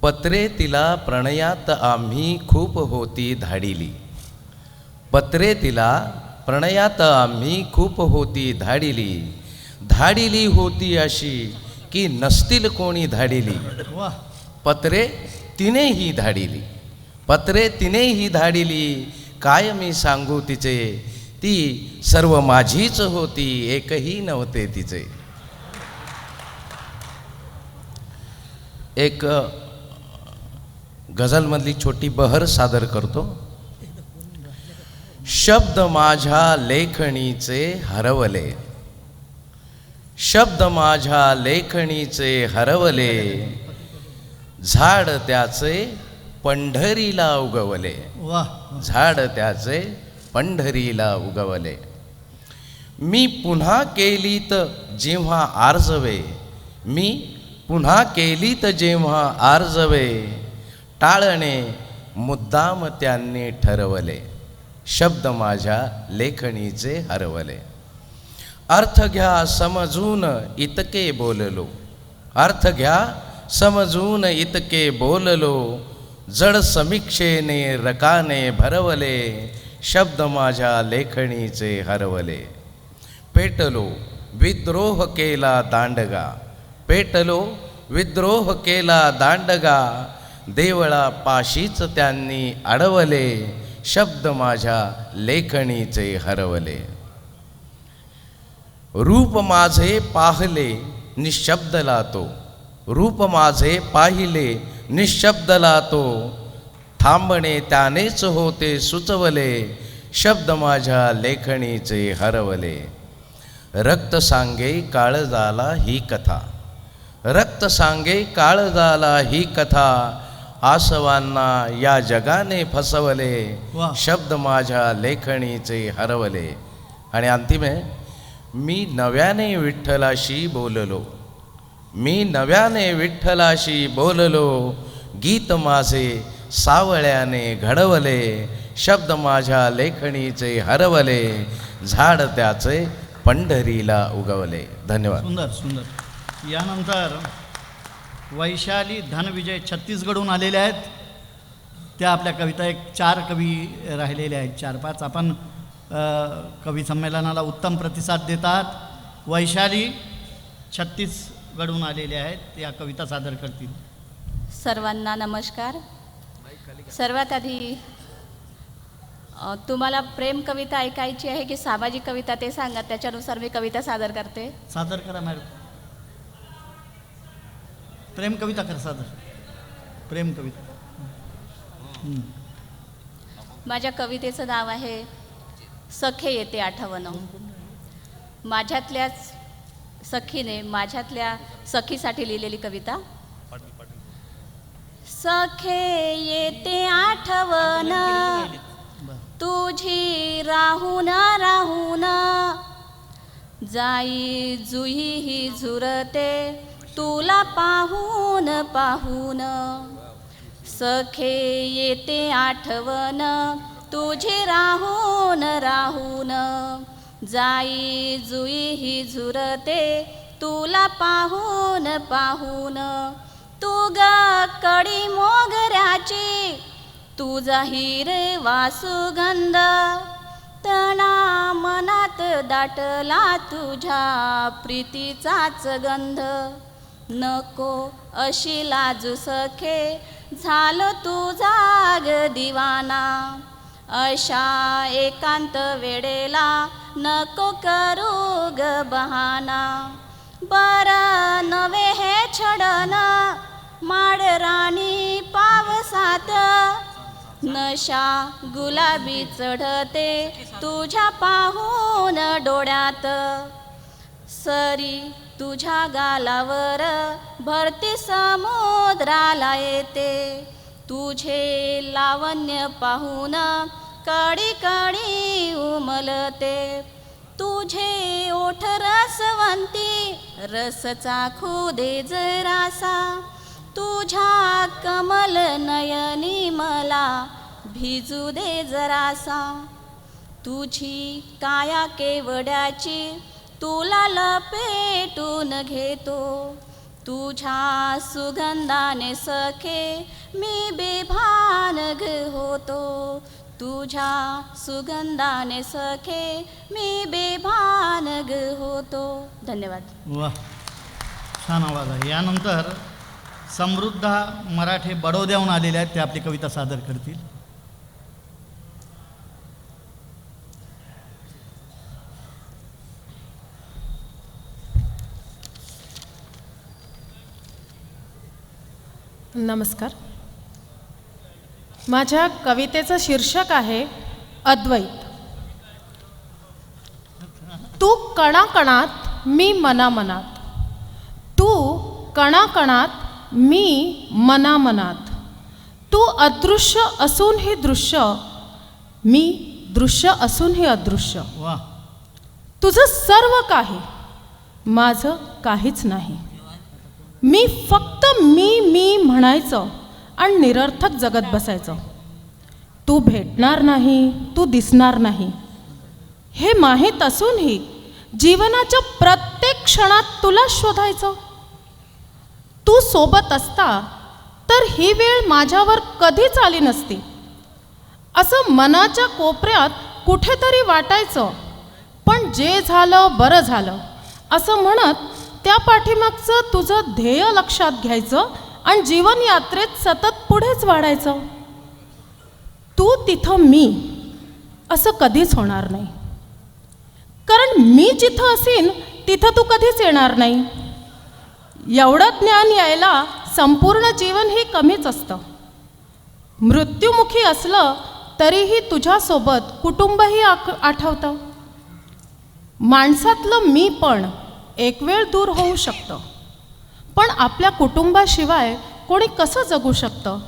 पत्रे तिला प्रणयात आम्ही खूप होती धाडिली, पत्रे तिला प्रणयात आम्ही खूप होती धाडिली, धाडिली होती अशी की नसतील कोणी धाडिली, पत्रे तिनेही धाडिली, पत्रे तिनेही धाडिली, काय मी सांगू तिचे, ती सर्व माझीच होती एकही नव्हते तिचे. एक गझलमधली छोटी बहर सादर करतो. शब्द माझ्या लेखणीचे हरवले, शब्द माझ्या लेखणीचे हरवले, झाड त्याचे पंढरीला उगवले, झाड त्याचे पंढरीला उगवले. मी पुन्हा केलीत जेव्हा आर्जवे, मी पुन्हा केलीत जेव्हा आर्जवे, टाळणे मुद्दाम त्यांनी ठरवले, शब्द माझ्या लेखणीचे हरवले. अर्थ घ्या समजून इतके बोललो, अर्थ घ्या समजून इतके बोललो, जड समीक्षेने रकाने भरवले, शब्द माझ्या लेखणीचे हरवले. पेटलो विद्रोह केला दांडगा, पेटलो विद्रोह केला दांडगा, देवळा पाशीच त्यांनी अडवले, शब्द माझ्या लेखणीचे हरवले. रूप माझे पाहिले निशब्दला तो, रूप माझे पाहिले निशब्दला तो, थांबणे त्यानेच होते सुचवले, शब्द माझ्या लेखणीचे हरवले. रक्त सांगे काळजाला ही कथा, रक्त सांगे काळजाला ही कथा, आसवांना या जगाने फसवले, शब्द माझ्या लेखणीचे हरवले. आणि अंतिम आहे, मी नव्याने विठ्ठलाशी बोललो, मी नव्याने विठ्ठलाशी बोललो, गीत माझे सावळ्याने घडवले, शब्द माझ्या लेखणीचे हरवले, झाड त्याचे पंढरीला उगवले. धन्यवाद. सुंदर सुंदर. यानंतर वैशाली धनविजय छत्तीसगडहून आलेल्या आहेत. त्या आपल्या कविता एक 4 कवी राहिलेले आहेत, 4-5. आपण कवी संमेलनाला उत्तम प्रतिसाद देतात. वैशाली छत्तीसगडहून आलेले आहेत, त्या कविता सादर करतील. सर्वांना नमस्कार. सर्वात आधी तुम्हाला प्रेम कविता ऐकायची आहे की सामाजिक कविता ते सांगा, त्याच्यानुसार मी कविता सादर करते. सादर करा मॅडम. प्रेम कविता कर सादर. प्रेम कविता. माझ्या कवितेचं नाव आहे सखे येते आठवण. माझ्यातल्याच सखीने माझ्यातल्या सखीसाठी लिहिलेली कविता. सखे येते आठवण तुझी राहून राहून, जाई जुई ही झुरते तुला पाहून पाहून. सखे येते आठवण तुझी राहून राहून, जाई जुई ही झुरते तुला पाहून पाहून. तू ग कडी मोगऱ्याची तुझा हिरवा सुगंध, तना मनात दाटला तुझ्या प्रीतीचाच गंध. नको अशी लाजू सखे झालो तुझा ग दिवाना, अशा एकांत वेळेला नको करू ग बहाना. बरं नवे हे छडन माडराणी पावसात, नशा गुलाबी चढते तुझ्या पाहून डोळ्यात. सरी तुझ्या गालावर भरती समुद्राला येते, तुझे लावण्य पाहून कडी कडी उमलते. तुझे ओठ रसवंती रस चाखू दे जरासा, तुझ्या कमल नयनी मला भिजू दे जरासा. तुझी काया केवड्याची तुला लपेटून घेतो, तुझ्या सुगंधाने सखे मी बेभान ग होतो. तुझ्या सुगंधाने सखे मी बेभान ग होतो. धन्यवाद. वा, छान आवाज आहे. यानंतर समृद्धा मराठे बडोद्याहून आलेल्या आहेत, ते आपली कविता सादर करतील. नमस्कार. माझ्या कवितेचं शीर्षक आहे अद्वैत. तू कणाकणात मी मनामनात, तू कणाकणात मी मनामनात. तू अदृश्य असूनही दृश्य, मी दृश्य असूनही अदृश्य. वा. तुझं सर्व काही, माझं काहीच नाही. मी फक्त मी म्हणायचं आणि निरर्थक जगत बसायचं. तू भेटणार नाही, तू दिसणार नाही हे माहीत असूनही जीवनाच्या प्रत्येक क्षणात तुला शोधायचं. तू सोबत असता तर ही वेळ माझ्यावर कधीच आली नसती, असं मनाच्या कोपऱ्यात कुठेतरी वाटायचं. पण जे झालं बरं झालं असं म्हणत त्या पाठीमागचं तुझं ध्येय लक्षात घ्यायचं आणि जीवन यात्रेत सतत पुढेच वाढायचं. तू तिथं मी असं कधीच होणार नाही, कारण मी जिथं असीन तिथं तू कधीच येणार नाही. एवढं ज्ञान यायला संपूर्ण जीवन हे कमीच असतं. मृत्युमुखी असलं तरीही तुझ्यासोबत कुटुंबही आठवतं. माणसातलं मी पण एक वेळ दूर होऊ शकतं, पण आपल्या कुटुंबाशिवाय कोणी कसं जगू शकतं.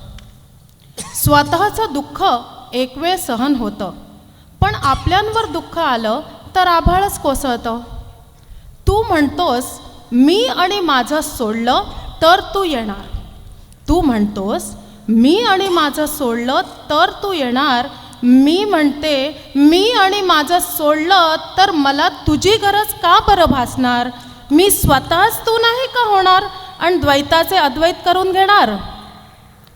स्वतःचं दुःख एक वेळ सहन होतं, पण आपल्यांवर दुःख आलं तर आभाळच कोसळतं. तू म्हणतोस मी आणि माझं सोडलं तर तू येणार, तू म्हणतोस मी आणि माझं सोडलं तर तू येणार. मी म्हणते मी आणि माझं सोडलं तर मला तुझी गरज का बरं भासणार. मी स्वतःच तू नाही का होणार, आणि द्वैताचे अद्वैत करून घेणार.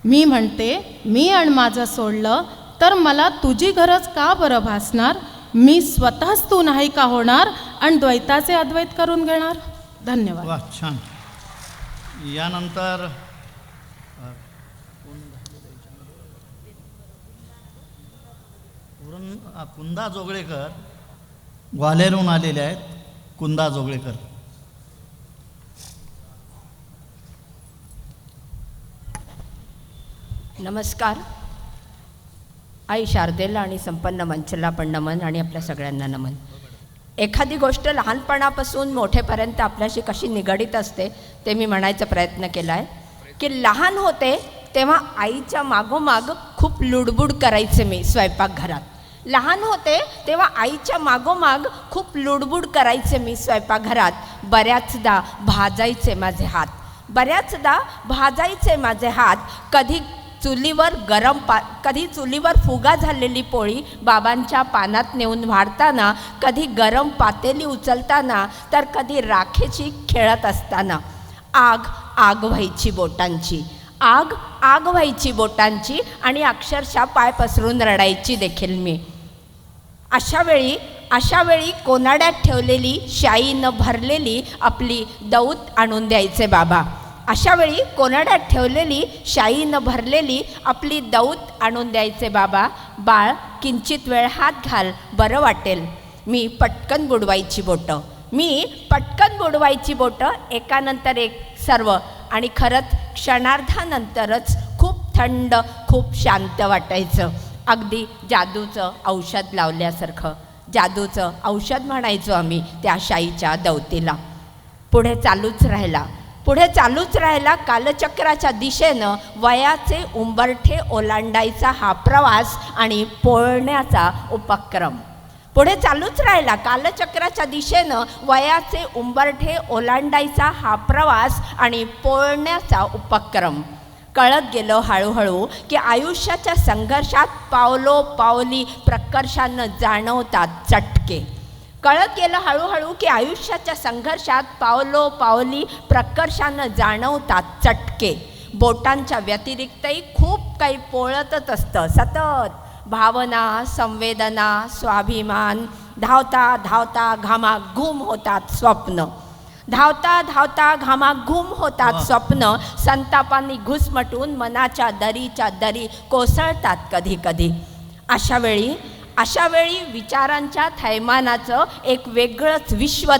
मी म्हणते मी आणि माझं सोडलं तर मला तुझी गरज का बरं भासणार. मी स्वतःच तू नाही का होणार आणि द्वैताचे अद्वैत करून घेणार. धन्यवाद. वा, छान. यानंतर कुंदा जोगळेकर ग्वाल्हेरहून आलेले आहेत. कुंदा जोगळेकर. नमस्कार. आई शारदेला आणि संपन्न मंचला पण नमन आणि आपल्या सगळ्यांना नमन. एखादी गोष्ट लहानपणापासून मोठेपर्यंत आपल्याशी कशी निगडीत असते ते मी म्हणायचा प्रयत्न केला आहे की लहान होते तेव्हा आईच्या मागोमाग खूप लुडबुड करायचे मी स्वयंपाकघरात. लहान होते तेव्हा आईच्या मागोमाग खूप लुडबुड करायचे मी स्वयंपाकघरात. बऱ्याचदा भाजायचे माझे हात, बऱ्याचदा भाजायचे माझे हात. कधी चुलीवर फुगा झालेली पोळी बाबांच्या पानात नेऊन वाढताना, कधी गरम पातेली उचलताना, तर कधी राखेची खेळत असताना. आग व्हायची बोटांची, आग व्हायची बोटांची आणि अक्षरशः पाय पसरून रडायची देखील मी. अशा वेळी कोनाड्यात ठेवलेली शाईनं भरलेली आपली दौत आणून द्यायचे बाबा. अशावेळी कोनाड्यात ठेवलेली शाईनं भरलेली आपली दौत आणून द्यायचे बाबा. बाळ किंचित वेळ हात घाल, बरं वाटेल. मी पटकन बुडवायची बोटं, एकानंतर एक सर्व. आणि खरंच क्षणार्धानंतरच खूप थंड, खूप शांत वाटायचं. अगदी जादूचं औषध लावल्यासारखं. जादूचं औषध म्हणायचो आम्ही त्या शाईच्या दौतीला. पुढे चालूच राहिला कालचक्राच्या दिशेनं वयाचे उंबरठे ओलांडायचा हा प्रवास आणि पोळण्याचा उपक्रम. पुढे चालूच राहिला कालचक्राच्या दिशेनं वयाचे उंबरठे ओलांडायचा हा प्रवास आणि पोळण्याचा उपक्रम. कळत गेलं हळूहळू की आयुष्याच्या संघर्षात पावलोपावली प्रकर्षानं जाणवतात चटके. कळत गेलं हळूहळू की आयुष्याच्या संघर्षात पावलोपावली प्रकर्षानं जाणवतात चटके. बोटांच्या व्यतिरिक्तही खूप काही पोळतच असतं सतत. भावना, संवेदना, स्वाभिमान. धावता धावता घामाघूम होतात स्वप्न. धावता घामाघूम होतात स्वप्न. संतापांनी घुसमटून मनाच्या दरीच्या दरी कोसळतात कधी कधी. अशावेळी विचारांच्या थैमानाचं एक वेगळंच विश्व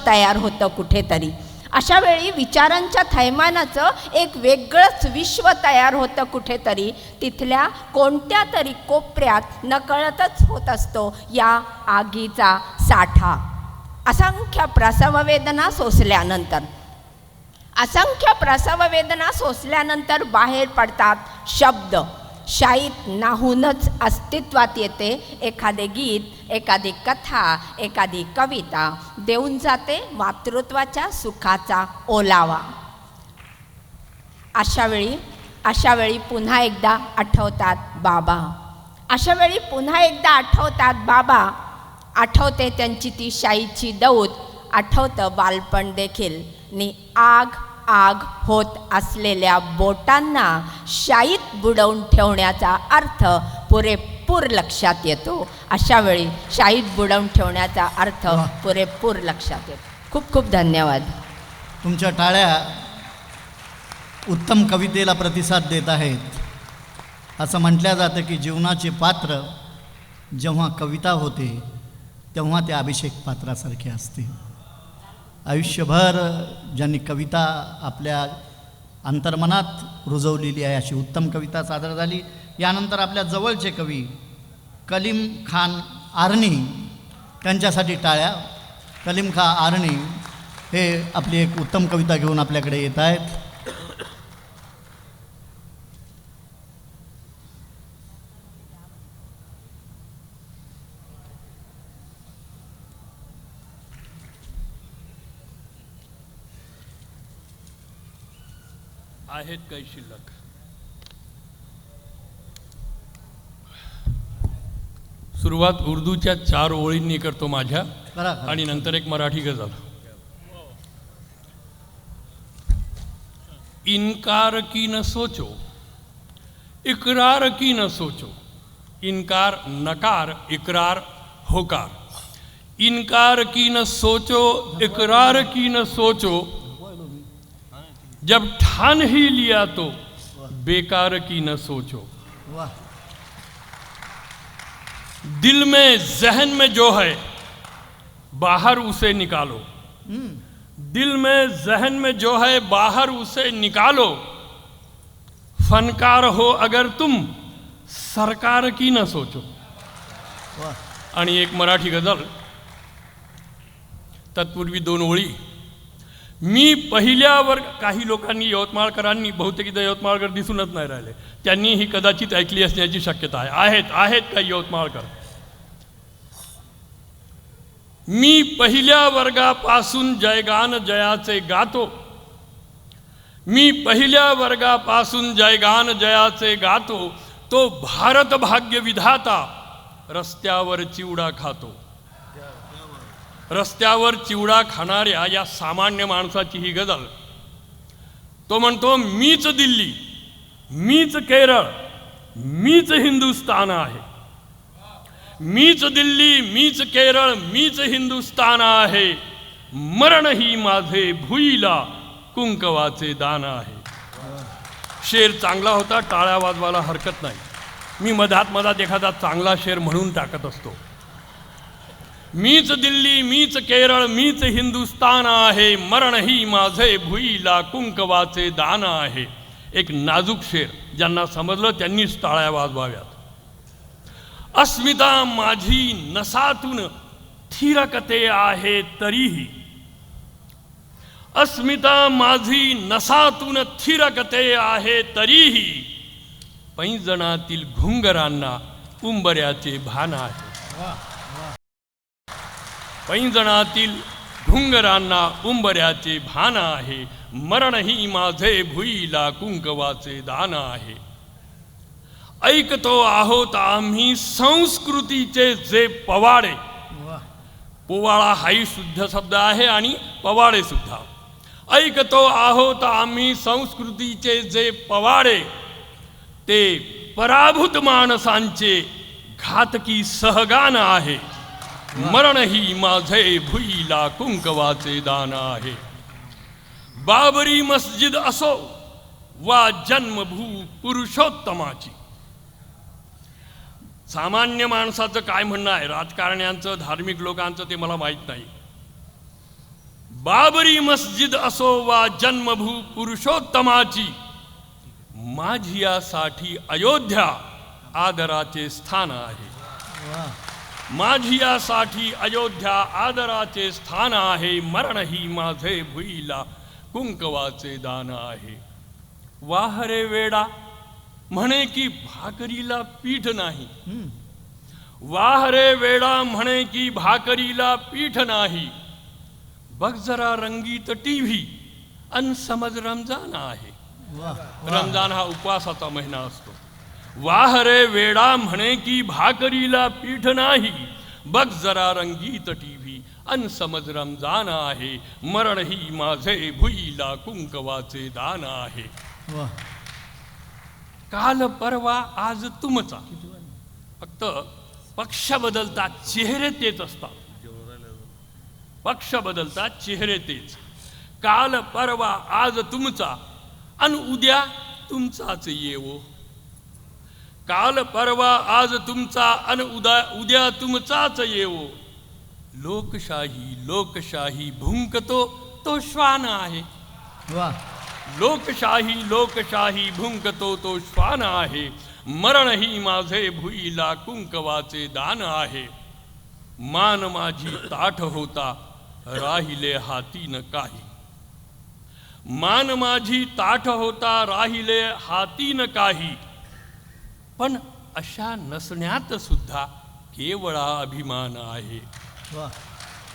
तयार होतं कुठेतरी. तिथल्या कोणत्या तरी कोपऱ्यात नकळतच होत असतो या आगीचा साठा. असंख्य प्रसववेदना सोसल्यानंतर बाहेर पडतात शब्द. शाईत नाहूनच अस्तित्वात येते एखादे गीत, एखादी कथा, एखादी कविता. देऊन जाते मातृत्वाच्या सुखाचा ओलावा. अशावेळी पुन्हा एकदा आठवतात बाबा. आठवते त्यांची ती शाईची दौत. आठवतं बालपण देखील. आग होत असलेल्या बोटांना शाईत बुडवून ठेवण्याचा अर्थ पुरेपूर लक्षात येतो. अशावेळी शाईत बुडवून ठेवण्याचा अर्थ पुरेपूर लक्षात येतो. खूप खूप धन्यवाद. तुमच्या टाळ्या उत्तम कवितेला प्रतिसाद देत आहेत. असं म्हटलं जातं की जीवनाचे पात्र जेव्हा कविता होते तेव्हा ते अभिषेक पात्रासारखे असते. आयुष्यभर ज्यांनी कविता आपल्या अंतर्मनात रुजवलेली आहे अशी उत्तम कविता सादर झाली. यानंतर आपल्या जवळचे कवी कलीम खान आर्नी, त्यांच्यासाठी टाळ्या. कलीम खान आर्नी हे आपली एक उत्तम कविता घेऊन आपल्याकडे येत आहेत. आहेत काही शिल्लक. सुरुवात उर्दूच्या 4 ओळींनी करतो माझ्या, आणि नंतर एक मराठी गझल. इनकार की न सोचो, इकरार की न सोचो। इनकार नकार, इकरार होकार। इनकार की न सोचो, इकरार की न सोचो, जब ठान ही लिया तो बेकार की न सोचो। वाह, दिल में जहन में जो है बाहर उसे निकालो। दिल में जहन में जो है बाहर उसे निकालो। फनकार हो अगर तुम सरकार की न सोचो। वाह, आणि एक मराठी गझल, तत्पूर्वी 2 ओळी. मी पहिल्या वर्ग, काही लोकांनी, यवतमाळकरांनी, बहुतेक इथं यवतमाळकर दिसूनच नाही राहिले, त्यांनी ही कदाचित ऐकली असण्याची शक्यता आहे. आहेत काही यवतमाळकर. मी पहिल्या वर्गापासून जयगान जयाचे गातो. मी पहिल्या वर्गापासून जयगान जयाचे गातो. तो भारत भाग्य विधाता रस्त्यावर चिवडा खातो. रस्त्यावर चिवडा खाणाऱ्या या सामान्य माणसाची ही गझल. तो म्हणतो, मीच दिल्ली, मीच केरळ, मीच हिंदुस्तान आहे. मीच दिल्ली, मीच केरळ, मीच हिंदुस्तान आहे. मरण ही माझे भुईला कुंकवाचे दान आहे. शेर चांगला होता, टाळ्या वाजवायला हरकत नाही. मी मधात एखादा चांगला शेर म्हणून टाकत असतो. मीच दिल्ली, मीच केरळ, मीच हिंदुस्तान आहे. मरण ही माझे भुईला कुंकवाचे दान आहे. एक नाजूक शेर, ज्यांना समजलं त्यांनीच टाळ्या वाजवाव्यात. अस्मिता माझी नसातून थिरकते आहे तरीही. अस्मिता माझी नसातून थिरकते आहे तरीही. पैंजणातील घुंगरांना उंबऱ्याचे भान आहे. पैंजणातील घुंगरांना उंबऱ्याचे भान आहे. मरण ही माझे भुईला कुंकवाचे दान आहे. ऐकतो आहोत आम्ही संस्कृतीचे जे पवाडे. पोवाळा हाही शुद्ध शब्द आहे आणि पवाडे सुद्धा. ऐकतो आहोत आम्ही संस्कृतीचे जे पवाडे. ते पराभूत माणसांचे घातकी सहगान आहे. मरण ही माझे भुईला कुंकवाचे दान आहे. बाबरी मस्जिद असो वा जन्मभू पुरुषोत्तमाची. सामान्य माणसाचं काय म्हणणं आहे, राजकारण्यांचं, धार्मिक लोकांचं, ते मला माहीत नाही. बाबरी मस्जिद असो वा जन्मभू पुरुषोत्तमाची. माझियासाठी अयोध्या आदराचे स्थान आहे. माझियासाठी अयोध्या आदराचे स्थान आहे. मरण ही माझे भुईला कुंकवाचे दान आहे. वाहरे वेडा म्हणे की भाकरीला पीठ नाही. वाहरे वेडा म्हणे की भाकरीला पीठ नाही. बघ जरा रंगीत टीव्ही अन समज रमजान आहे. रमजान हा उपवासाचा महिना असतो. वाहरे वेडा म्हणे की भाकरीला पीठ नाही. बघ जरा रंगीत टीव्ही अन समज रमजान आहे. मरण ही माझे भुईला कुंकवाचे दान आहे. काल परवा आज तुमचा. फक्त पक्ष बदलतात, चेहरे तेच असतात. पक्ष बदलतात, चेहरे तेच. काल परवा आज तुमचा अन उद्या तुमचाच येवो. काल परवा आज तुमचा अन उद्या तुमचाच येवो. लोकशाही लोकशाही भुंकतो तो श्वान आहे. लोकशाही लोकशाही भुंकतो तो श्वान आहे. मरण ही माझे भुईला कुंकवाचे दान आहे. मान माझी ताठ होता राहिले हाती न काही. मान माझी ताठ होता राहिले हाती न काही. पण अशा नसण्यात सुद्धा केवळा अभिमान आहे.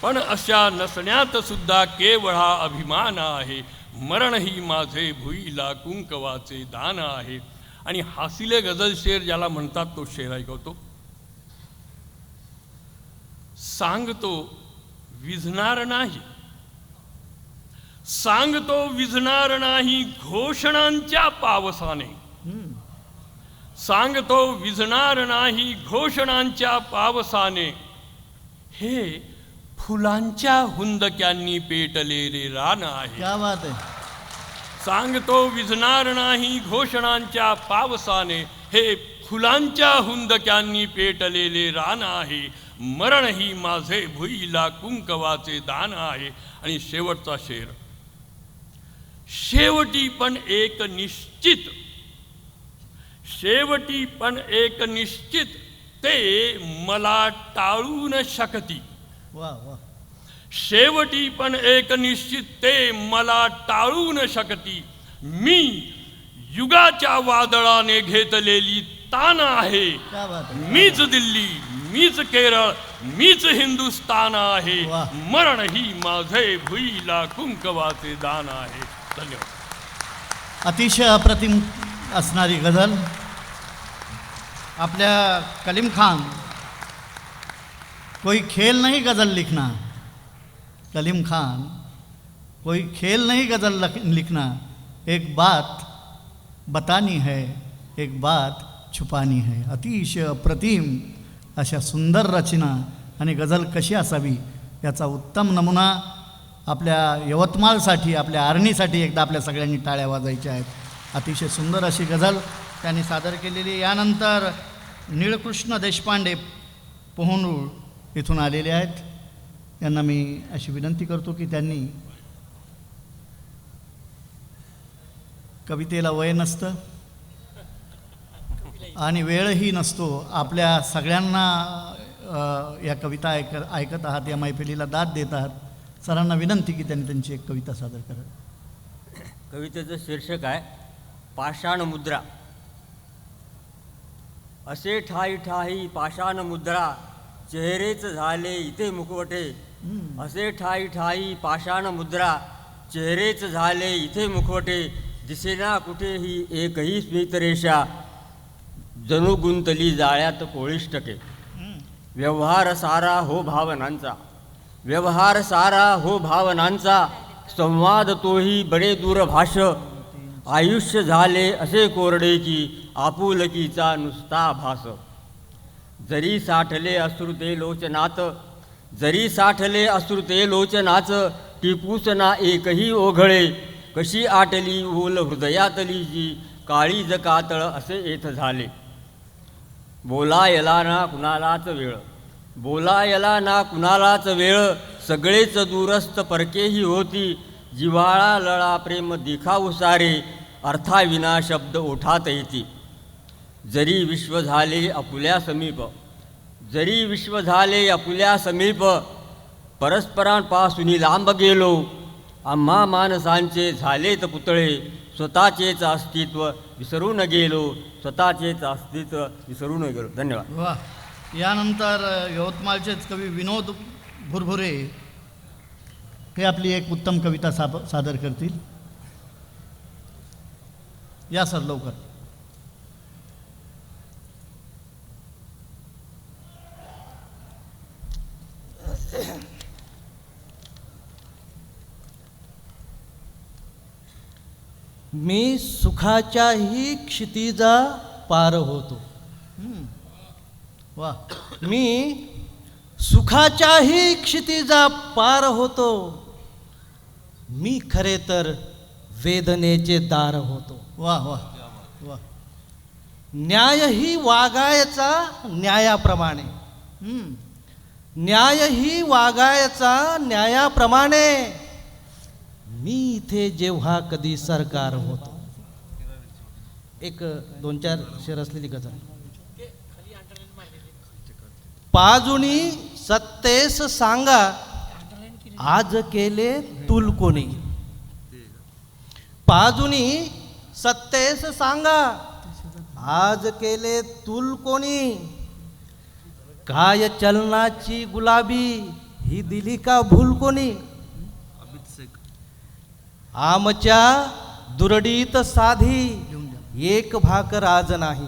पण अशा नसण्यात सुद्धा केवळा अभिमान आहे. मरण ही माझे भुईला कुंकवाचे दान आहे. आणि हासिले गझल शेर ज्याला म्हणतात तो शेर ऐकवतो. सांगतो विझणार नाही. सांगतो विझणार नाही घोषणांच्या पावसाने, सांगतो विझणार नाही घोषणांच्या पावसाने, हे फुलांच्या हुंदक्यांनी पेटलेले रान आहे. क्या बात आहे. सांगतो विझणार नाही घोषणांच्या पावसाने, हे फुलांच्या हुंदक्यांनी पेटलेले रान आहे. मरण ही माझे भुईला कुंकवाचे दान आहे. आणि शेवटचा शेर, शेवटी पण एक निश्चित, शेवटी पण एक निश्चित, ते मला टाळू न शकती. वा वा. शेवटी पण एक निश्चित, ते मला टाळू न शकती. मी युगाच्या वादळाने घेतलेली तान आहे. क्या बात आहे. मीच दिल्ली, मीच केरळ, मीच हिंदुस्तान आहे. वाह. मरण ही माझे भुईला कुंकवाचे दान आहे. धन्यवाद. अतिशय अप्रतिम असणारी गझल आपल्या कलीम खान. कोई खेल नहीं गज़ल लिखना, कलीम खान कोई खेल नहीं गज़ल लिखना, एक बात बतानी है, एक बात छुपानी है. अतिशय अप्रतिम अशा सुंदर रचना आणि गझल कशी असावी याचा उत्तम नमुना आपल्या यवतमाळसाठी, आपल्या आर्णीसाठी एकदा आपल्या सगळ्यांनी टाळ्या वाजायच्या आहेत. अतिशय सुंदर अशी गझल त्यांनी सादर केलेली. यानंतर निळकृष्ण देशपांडे पोहनूर इथून आलेले आहेत. यांना मी अशी विनंती करतो की त्यांनी, कवितेला वय नसतं आणि वेळही नसतो. आपल्या सगळ्यांना या कविता ऐकत आहात, या मैफिलीला दाद देत आहात. सरांना विनंती की त्यांनी त्यांची एक कविता सादर करावी. कवितेचं शीर्षक आहे पाषाण मुद्रा. असे ठाई ठाई पाषाण मुद्रा, चेहरेच झाले इथे मुखवटे. असे ठाई ठाई पाषाण मुद्रा, चेहरेच झाले इथे मुखवटे. दिसेना कुठेही एकही स्मितरेषा, जणू गुंतली जाळ्यात कोळिष्टके. व्यवहार सारा हो भावनांचा, व्यवहार सारा हो भावनांचा, संवाद तोही बडे दूरभाष. आयुष्य झाले असे कोरडे की आपुलकीचा नुसता भास. जरी साठले अश्रुते लोचनात, जरी साठले अश्रुते लोचनाच, टिपूस ना एकही ओघळे. कशी आटली ओल हृदयातली जी, काळीज कातळ असे येत झाले. बोलायला ना कुणालाच वेळ, बोलायला ना कुणालाच वेळ, सगळेच दूरस्थ परकेही होती. जिव्हाळा लळा प्रेम दिखाऊ सारे, अर्थाविना शब्द ओठात येती. जरी विश्व झाले आपुल्या समीप, जरी विश्व झाले आपुल्या समीप, परस्परांपासून लांब गेलो. आम्हा माणसांचे झालेत पुतळे, स्वतःचेच अस्तित्व विसरून गेलो, स्वतःचेच अस्तित्व विसरून गेलो. धन्यवाद. वा. यानंतर यवतमाळचेच कवी विनोद भुरभुरे हे आपली एक उत्तम कविता सादर करतील. या सर लवकर. मी सुखाच्याही क्षितिजा पार होतो. वा. मी सुखाच्याही क्षितिजा पार होतो. मी खरे तर वेदनेचे दार होतो. वा वा वा. न्यायही वागायचा न्यायाप्रमाणे, न्यायही वागायचा न्यायाप्रमाणे. मी इथे जेव्हा कधी सरकार होतो. एक 2-4 शेर असलेली गझल. पाजुनी सत्तेस सांगा, आज केले तुल कोणी. पाजुनी सत्तेस सांगा, आज केले तुल कोणी. काय चलनाची गुलाबी, ही दिली का भूल कोणी. आमच्या दुरडीत साधी, एक भाकर आज नाही.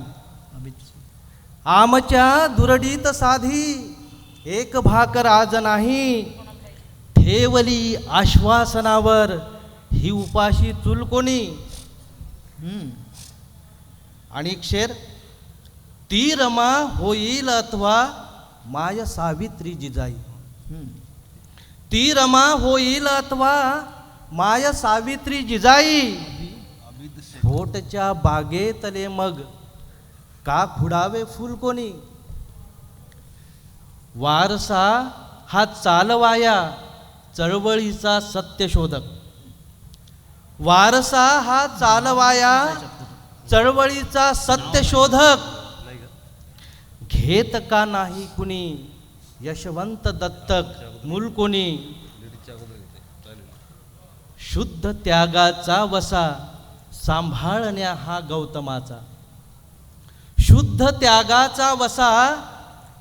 आमच्या दुरडीत साधी, एक भाकर आज नाही. ठेवली आश्वासनावर ही उपाशी चूल कोणी. आणि एक शेर, ती रमा होईल अथवा माय सावित्री जिजाई. ती रमा होईल अथवा माय सावित्री जिजाई. फोटच्या बागेतले मग का खुडावे फुल कोणी. वारसा हा चालवाया चळवळीचा सत्यशोधक. वारसा हा चालवाया चळवळीचा सत्यशोधक. घेत का नाही कुणी यशवंत दत्तक मूल कोणी. शुद्ध त्यागाचा वसा सांभाळण्या हा गौतमाचा. शुद्ध त्यागाचा वसा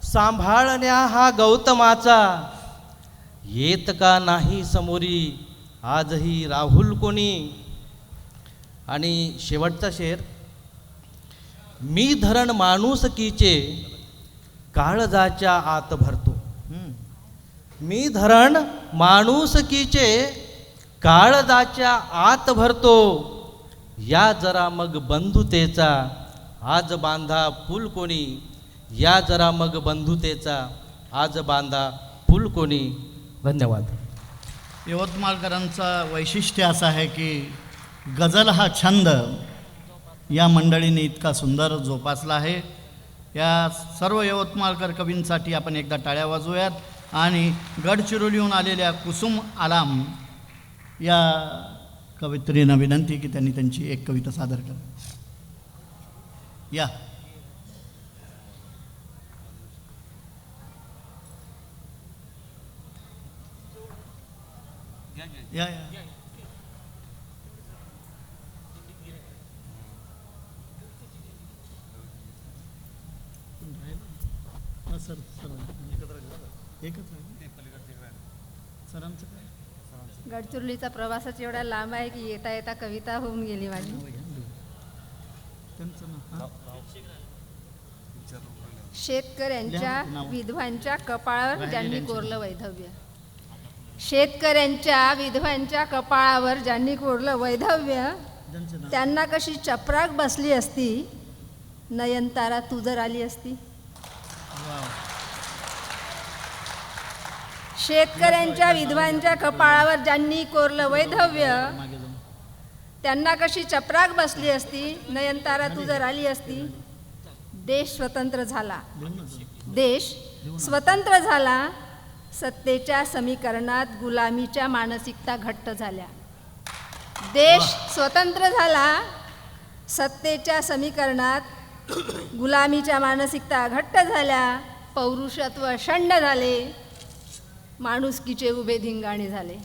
सांभाळण्या हा गौतमाचा. येत का नाही समोरी आजही राहुल कोणी. आणि शेवटचा शेर, मी धरण माणुसकीचे काळजाच्या आत भरतो. मी धरण माणुसकीचे काळजाच्या आत भरतो. या जरा मग बंधुतेचा आज बांधा पूल कोणी. या जरा मग बंधुतेचा आज बांधा पूल कोणी. धन्यवाद. यवतमाळकरांचा वैशिष्ट्य असं आहे की गझल हा छंद या मंडळीने इतका सुंदर जोपासला आहे. या सर्व यवतमाळकर कवींसाठी आपण एकदा टाळ्या वाजवूयात. आणि गडचिरोलीहून आलेल्या कुसुम आलाम या कवयित्रींना विनंती की त्यांनी त्यांची एक कविता सादर करा. या या या सर सरांचं काय. गडचिरोलीचा प्रवासच एवढा लांब आहे की येता येता कविता होऊन गेली माझी. शेतकऱ्यांच्या विधवांच्या कपाळावर ज्यांनी कोरलं वैधव्य. शेतकऱ्यांच्या विधवांच्या कपाळावर ज्यांनी कोरलं वैधव्य, त्यांना कशी चपराक बसली असती नयनतारा तू जर आली असती. शेतकऱ्यांच्या विधवांच्या कपाळावर ज्यांनी कोरलं वैधव्य, त्यांना कशी चपराक बसली असती नयनतारा तू जर आली असती. देश स्वतंत्र झाला. देश स्वतंत्र झाला. सत्तेच्या समीकरणात गुलामीच्या मानसिकता घट्ट झाल्या. देश स्वतंत्र झाला. सत्तेच्या समीकरणात गुलामीच्या मानसिकता घट्ट झाल्या. पौरुषत्व शंड झाले. माणुसकीचे उभे धिंगाणे झाले.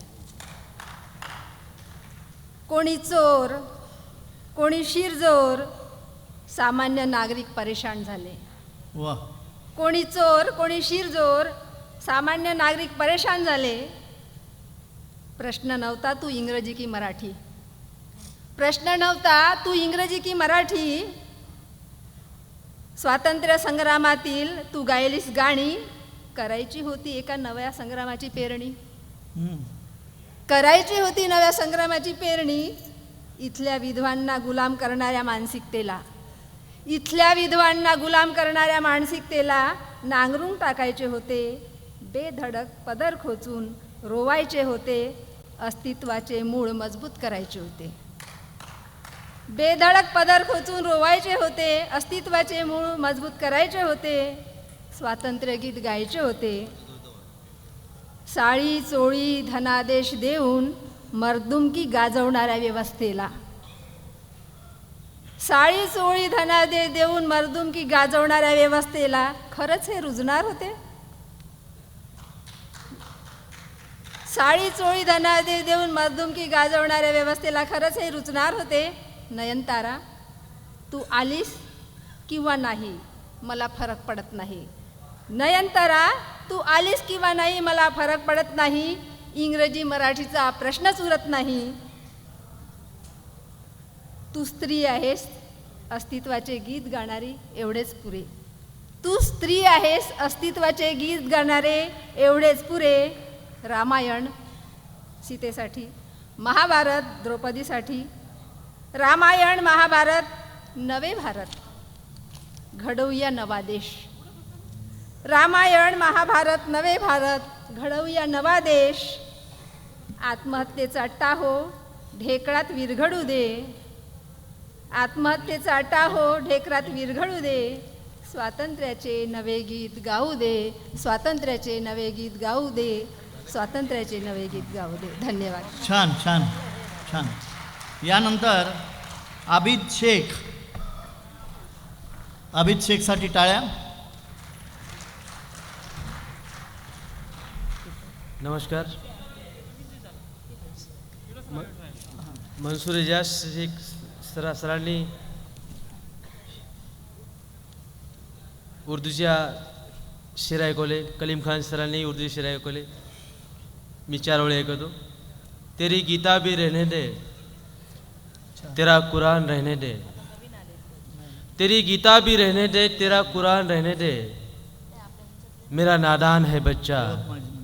कोणी चोर, कोणी शिरजोर, सामान्य नागरिक परेशान झाले. कोणी चोर, कोणी शिरजोर, सामान्य नागरिक परेशान झाले. प्रश्न नव्हता तू इंग्रजी की मराठी. प्रश्न नव्हता तू इंग्रजी की मराठी. स्वातंत्र्य संग्रामातील तू गायलीस गाणी. करायची होती एका नव्या संग्रामाची पेरणी. करायची होती नव्या संग्रामाची पेरणी. इथल्या विधवांना गुलाम करणाऱ्या मानसिकतेला, इथल्या विधवांना गुलाम करणाऱ्या मानसिकतेला नांगरून टाकायचे होते. बेधडक पदर खोचून रोवायचे होते. अस्तित्वाचे मूळ मजबूत करायचे होते. बेधडक पदर खोचून रोवायचे होते. अस्तित्वाचे मूळ मजबूत करायचे होते. स्वातंत्र्य गीत गायचे होते. साळी चोळी धनादेश देऊन मर्दुमकी गाजवणाऱ्या व्यवस्थेला. साळी चोळी धनादेश देऊन मर्दुमकी गाजवणाऱ्या व्यवस्थेला खरंच हे रुजणार होते. साळी चोळी धनादेश देऊन मर्दुमकी गाजवणाऱ्या व्यवस्थेला खरंच हे रुजणार होते. नयनतारा तू आलीस किंवा नाही मला फरक पडत नाही. नयनतारा तू आलीस किंवा नाही मला फरक पडत नाही. इंग्रजी मराठीचा प्रश्नच उरत नाही. तू स्त्री आहेस अस्तित्वाचे गीत गाणारी एवढेच पुरे. तू स्त्री आहेस अस्तित्वाचे गीत गाणारे एवढेच पुरे. रामायण सीतेसाठी महाभारत द्रौपदीसाठी, रामायण महाभारत नवे भारत, घडवूया नवा देश. रामायण महाभारत नवे भारत, घडवूया नवा देश. आत्महत्येचा टाहो ढेकळात विरघळू दे, आत्महत्येचा टाहो ढेकळात विरघळू दे. स्वातंत्र्याचे नवे गीत गाऊ दे, स्वातंत्र्याचे नवे गीत गाऊ दे, स्वातंत्र्याचे नवे गीत गाऊ दे. धन्यवाद. छान छान छान. यानंतर आबिद शेख. आबिद शेखसाठी टाळ्या. नमस्कार. मनसूर एजाज शेख सरांनी उर्दूच्या शेर ऐकवले, कलीम खान सरांनी उर्दू शेर ऐकवले. मी 4 वेळे ऐकतो. तेरी गीता भी रहने दे, तेरा कुरान रहने दे, तेरी गीता भी रहने दे, तेरा कुरान रहने दे. मेरा नादान है बच्चा,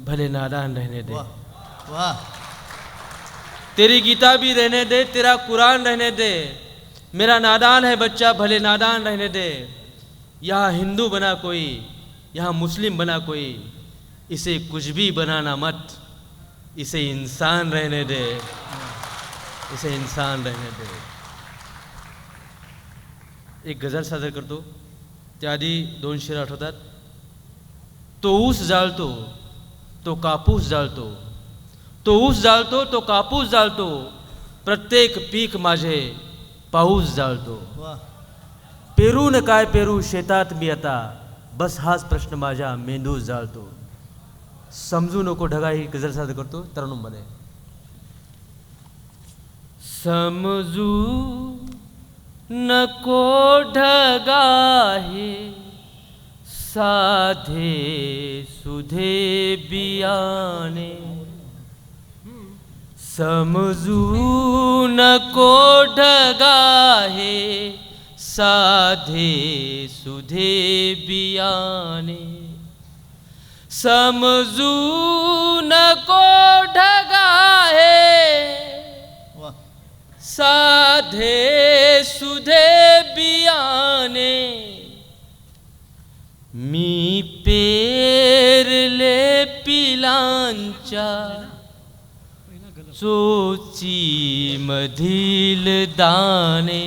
भले नादान रहने दे. वाह. तेरी गीता भी रहने दे, तेरा कुरान रहने दे. मेरा नादान है बच्चा, भले नादान रहने दे. यहाँ हिंदू बना कोई, यहाँ मुस्लिम बना कोई, इसे कुछ भी बनाना मत, इसे इंसान रहने दे, इसे इंसान रहने दे. एक गझल सादर करतो. त्याआधी 2 शेर आठवतात. तो ऊस जाळतो, तो कापूस जाळतो, तो ऊस जाळतो, तो कापूस जाळतो. प्रत्येक पीक माझे पाऊस जाळतो. पेरू न काय पेरू शेतात मी आता, बस हाच प्रश्न माझ्या मेंदूस जाळतो. समजू नको ढगा ही गझल सादर करतो तरुणांमध्ये. समजू नको ढगा हे साधे सुधे बियाणे, समजू नको ढगा हे साधे सुधे बियाणे. समजू नको ढगा हे साधे सुधे बियाणे. मी पेरले पिलांच्या चोची मधील दाणे.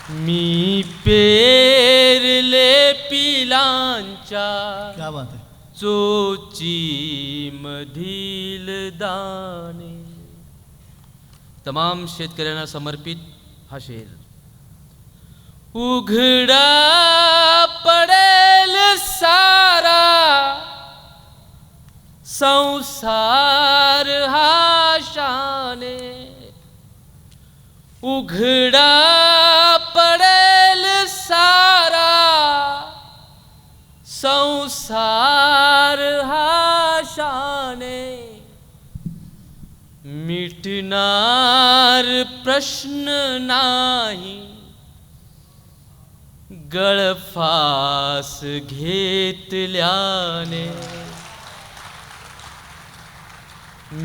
मी पेरले पिलांच्या क्या बात है. चोची मधील दाणे. तमाम शेतकऱ्यांना समर्पित हा शेर. उघडा पडेल सारा संसार हा शाने. उघडा पडेल सारा संसार हा शाने. मिटणार प्रश्न नाही गळफास घेतल्याने.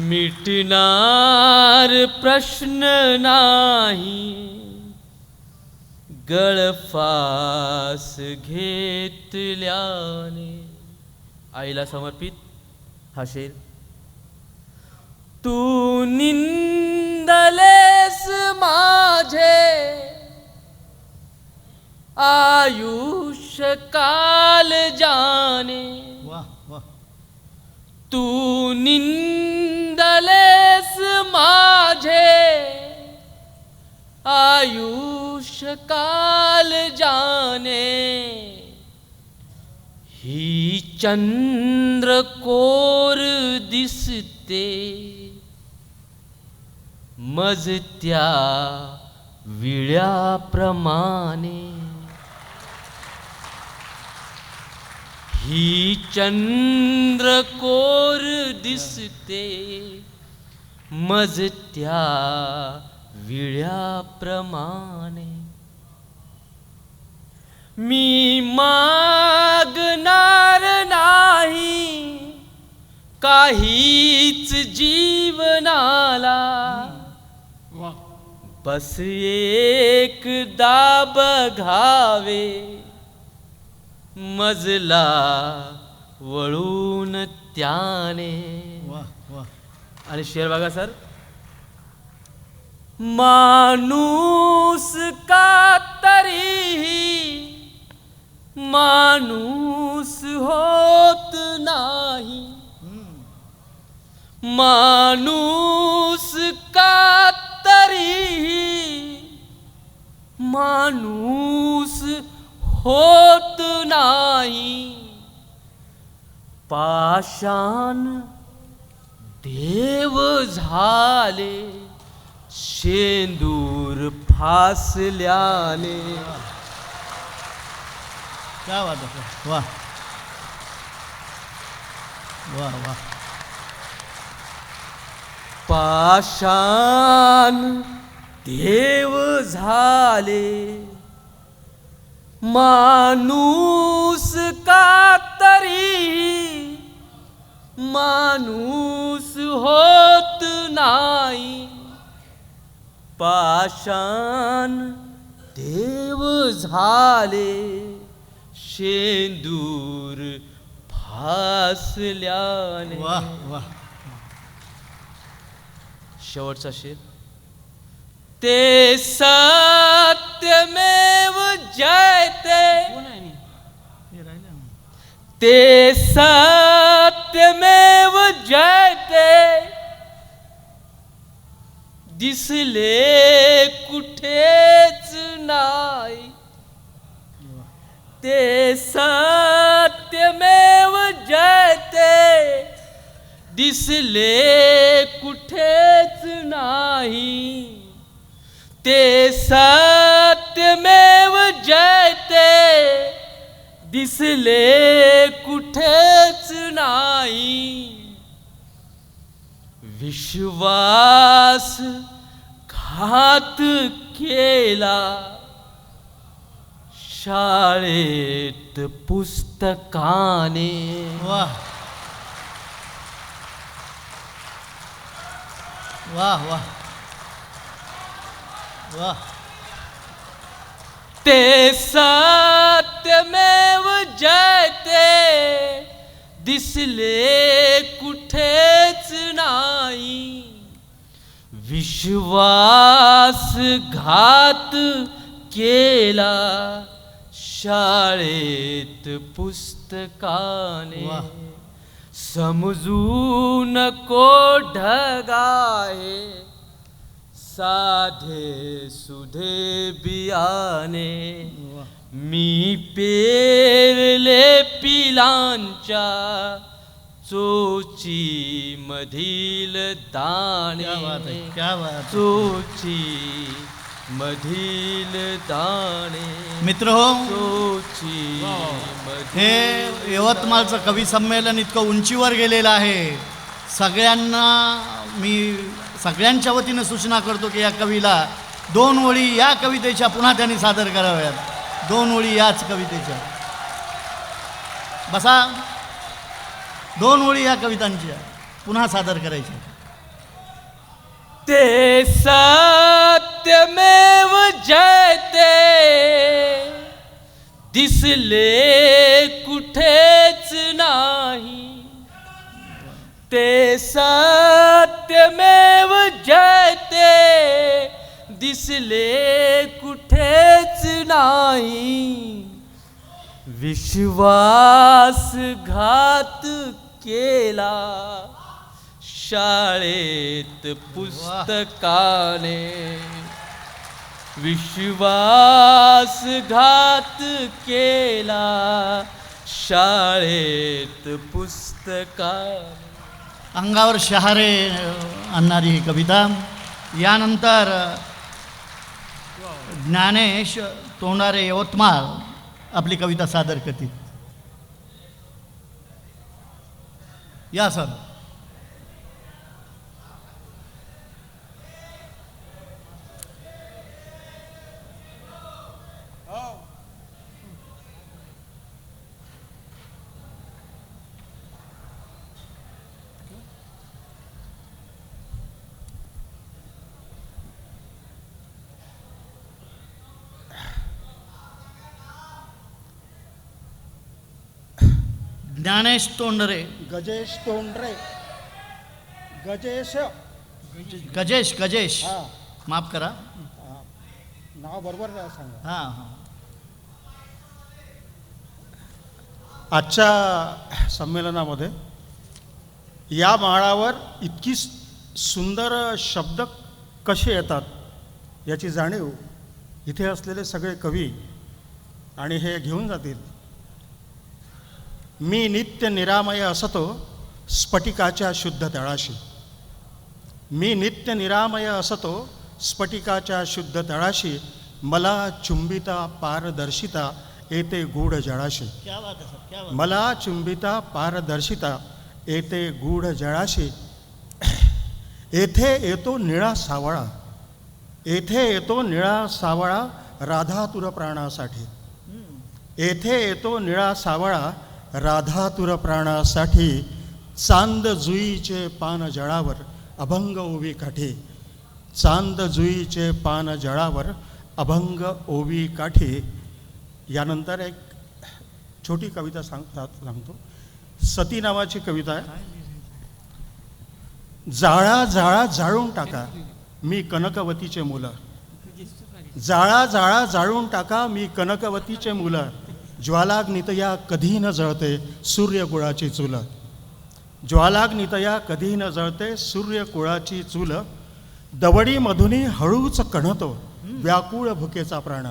मिटणार प्रश्न नाही गळफास घेतल्याने. आईला समर्पित हा शेर. तू निंदलेस माझे आयुष्य काल जाने. वाह वाह. तू निंदलेस माझे आयुष्य काल जाने. ही चंद्रकोर दिसते मजत्या विळ्याप्रमाणे. ही चंद्रकोर दिसते मजत्या विळ्याप्रमाणे. मी मागणार नाही काहीच जीवनाला वा बस एकदा बघावे मजला वळून त्याने. वा वा. आणि शेर बघा सर. माणूस का तरीही माणूस होत नाही. माणूस का तरीही माणूस होत नाही. पाषाण देव झाले शेंदूर फासल्याने. क्या बात आहे. वा वा वा. पाषाण देव झाले माणूस का तरी माणूस होत नाही. पाषाण देव झाले शेंदूर फासल्याने. वा वा. शेवटचा शेर. ते सत्यमेव जयते. ते सत्यमेव जयते दिसले कुठेच नाही. ते सत्यमेव जयते दिसले कुठेच नाही. ते सत्यमेव जयते दिसले कुठेच नाही. विश्वास घात केला शाळेत पुस्तकाने. वा वा वा वा. ते सत्यमेव जयते दिसले कुठेच नाही. विश्वासघात केला शाळेत पुस्तकाने. समजू नको ढगाए साधे सुधे बियाणे. मी पेरले पिलांच्या चोची मधील दाणे. क्या बात. चोची मधील दाणे. मित्र हो, चोची हे यवतमाळचं कवी संमेलन इतकं उंचीवर गेलेलं आहे. सगळ्यांना मी सगळ्यांच्या वतीनं सूचना करतो की या कवीला 2 ओळी या कवितेच्या पुन्हा त्यांनी सादर कराव्यात. 2 ओळी याच कवितेच्या. बसा. 2 ओळी या कवितांच्या पुन्हा सादर करायच्या. ते सत्यमेव जयते दिसले कुठेच नाही. ते सत्यमेव जयते दिसले कुठेच नाही. विश्वासघात केला शाळेत पुस्तकाने. विश्वासघात केला शाळेत पुस्तकाने. अंगावर शहारे आणणारी ही कविता. यानंतर ज्ञानेश तोंडारे यवतमाळ आपली कविता सादर करतील. या सर. ज्ञानेश तोंडरे. गजेश तोंडरे. गजेश. गजेश गजेश हां माफ करा. नाव बरोबर सांगा. हां हां. आजच्या संमेलनामध्ये या माळावर इतकी सुंदर शब्द कसे येतात याची जाणीव इथे असलेले सगळे कवी आणि हे घेऊन जातील. मी नित्य निरामय असतो स्फटिकाच्या शुद्ध तळाशी. मी नित्य निरामय असतो स्फटिकाच्या शुद्ध तळाशी. मला चुंबिता पारदर्शिता येते गूढ जळाशी. क्या बात है सर, क्या बात. मला चुंबिता पारदर्शिता येते गूढ जळाशी. येथे येतो निळा सावळा. येथे येतो निळा सावळा राधातुर प्राणासाठी. येथे येतो निळा सावळा राधातुर प्राणासाठी. चांद जुईचे पान जळावर अभंग ओवी काठी. चांद जुईचे पान जळावर अभंग ओवी काठी. यानंतर एक छोटी कविता सांगतो. सती नावाची कविता आहे. जाळा जाळा जाळून टाका मी कनकवतीचे मुलं. जाळा जाळा जाळून टाका मी कनकवतीचे मुलं. ज्वालाग्नितया कधी न जळते सूर्यकुळाची चूल. ज्वालाग्नितया कधी न जळते सूर्यकुळाची चूल. दवडीमधुनी हळूच कणतो व्याकुळ भुकेचा प्राण.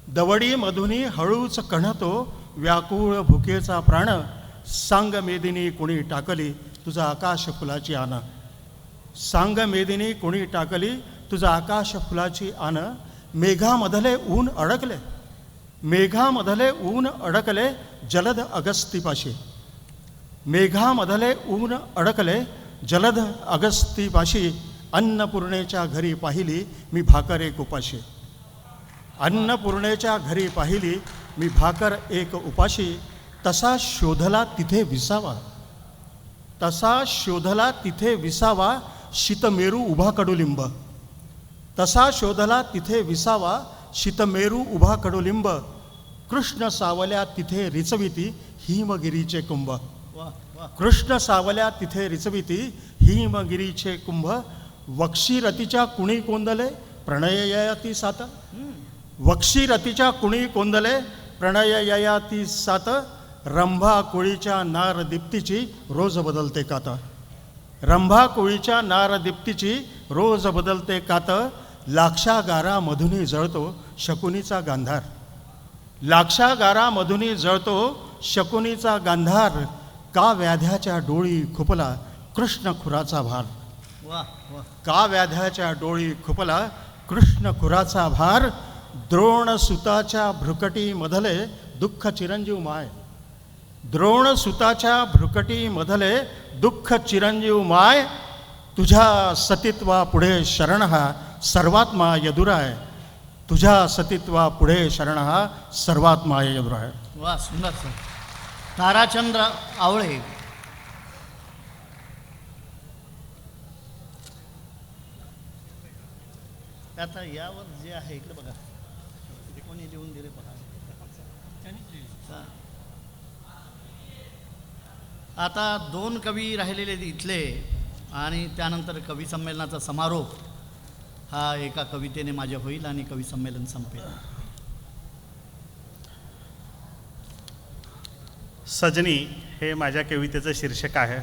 दवडीमधुनी हळूच कणतो व्याकुळ भुकेचा प्राण. सांग मेदिनी कुणी टाकली तुझा आकाश फुलाची आन. सांग मेदिनी कुणी टाकली तुझा आकाश फुलाची आन. मेघामधले ऊन अडकले. मेघामधले ऊन अडकले जलद अगस्तीपाशी. मेघामधले ऊन अडकले जलद अगस्तीपाशी. अन्नपूर्णेच्या घरी पाहिली मी भाकर एक उपाशी. अन्नपूर्णेच्या घरी पाहिली मी भाकर एक उपाशी. तसा शोधला तिथे विसावा. तसा शोधला तिथे विसावा शीतमेरू उभा कडुलिंब. तसा शोधला तिथे विसावा शीतमेरू उभा कडुलिंब. कृष्ण सावल्या तिथे रिचविती हिमगिरीचे कुंभ. कृष्ण सावल्या तिथे रिचविती हिमगिरीचे कुंभ. वक्षीरतीच्या कुणी कोंदले प्रणय ययाती सात. वक्षीरतीच्या कुणी कोंदले प्रणय ययाती सात. रंभा कोळीच्या नार दीप्तीची रोज बदलते कात. रंभा कोळीच्या नार दीप्तीची रोज बदलते कात. लाक्षागारा मधुनी जळतो शकुनीचा गांधार. लाक्षागारामधुनी जळतो शकुनीचा गांधार. का व्याध्याच्या डोळी खुपला कृष्ण खुराचा भार. का व्याध्याच्या डोळी खुपला कृष्ण खुराचा भार. द्रोणसुताच्या भ्रुकटी मधले दुःख चिरंजीव माय. द्रोणसुताच्या भ्रुकटी मधले दुःख चिरंजीव माय. तुझ्या सतीत्वा पुढे शरण हा सर्वात्मा यदुराय. तुझ्या सतीत्वा पुढे शरण हा सर्वात्मा यदुराय. वा सुंदर सर. ताराचंद्र आवळे. आता यावर जे आहे इकडे बघा कोणी लिहून दिले बघा. आता दोन कवी राहिलेले इथले आणि त्यानंतर कवी संमेलनाचा समारोप हा एका कवितेने माझ्या होईल आणि कवी संमेलन संपेल. सजनी हे माझ्या कवितेचं शीर्षक आहे.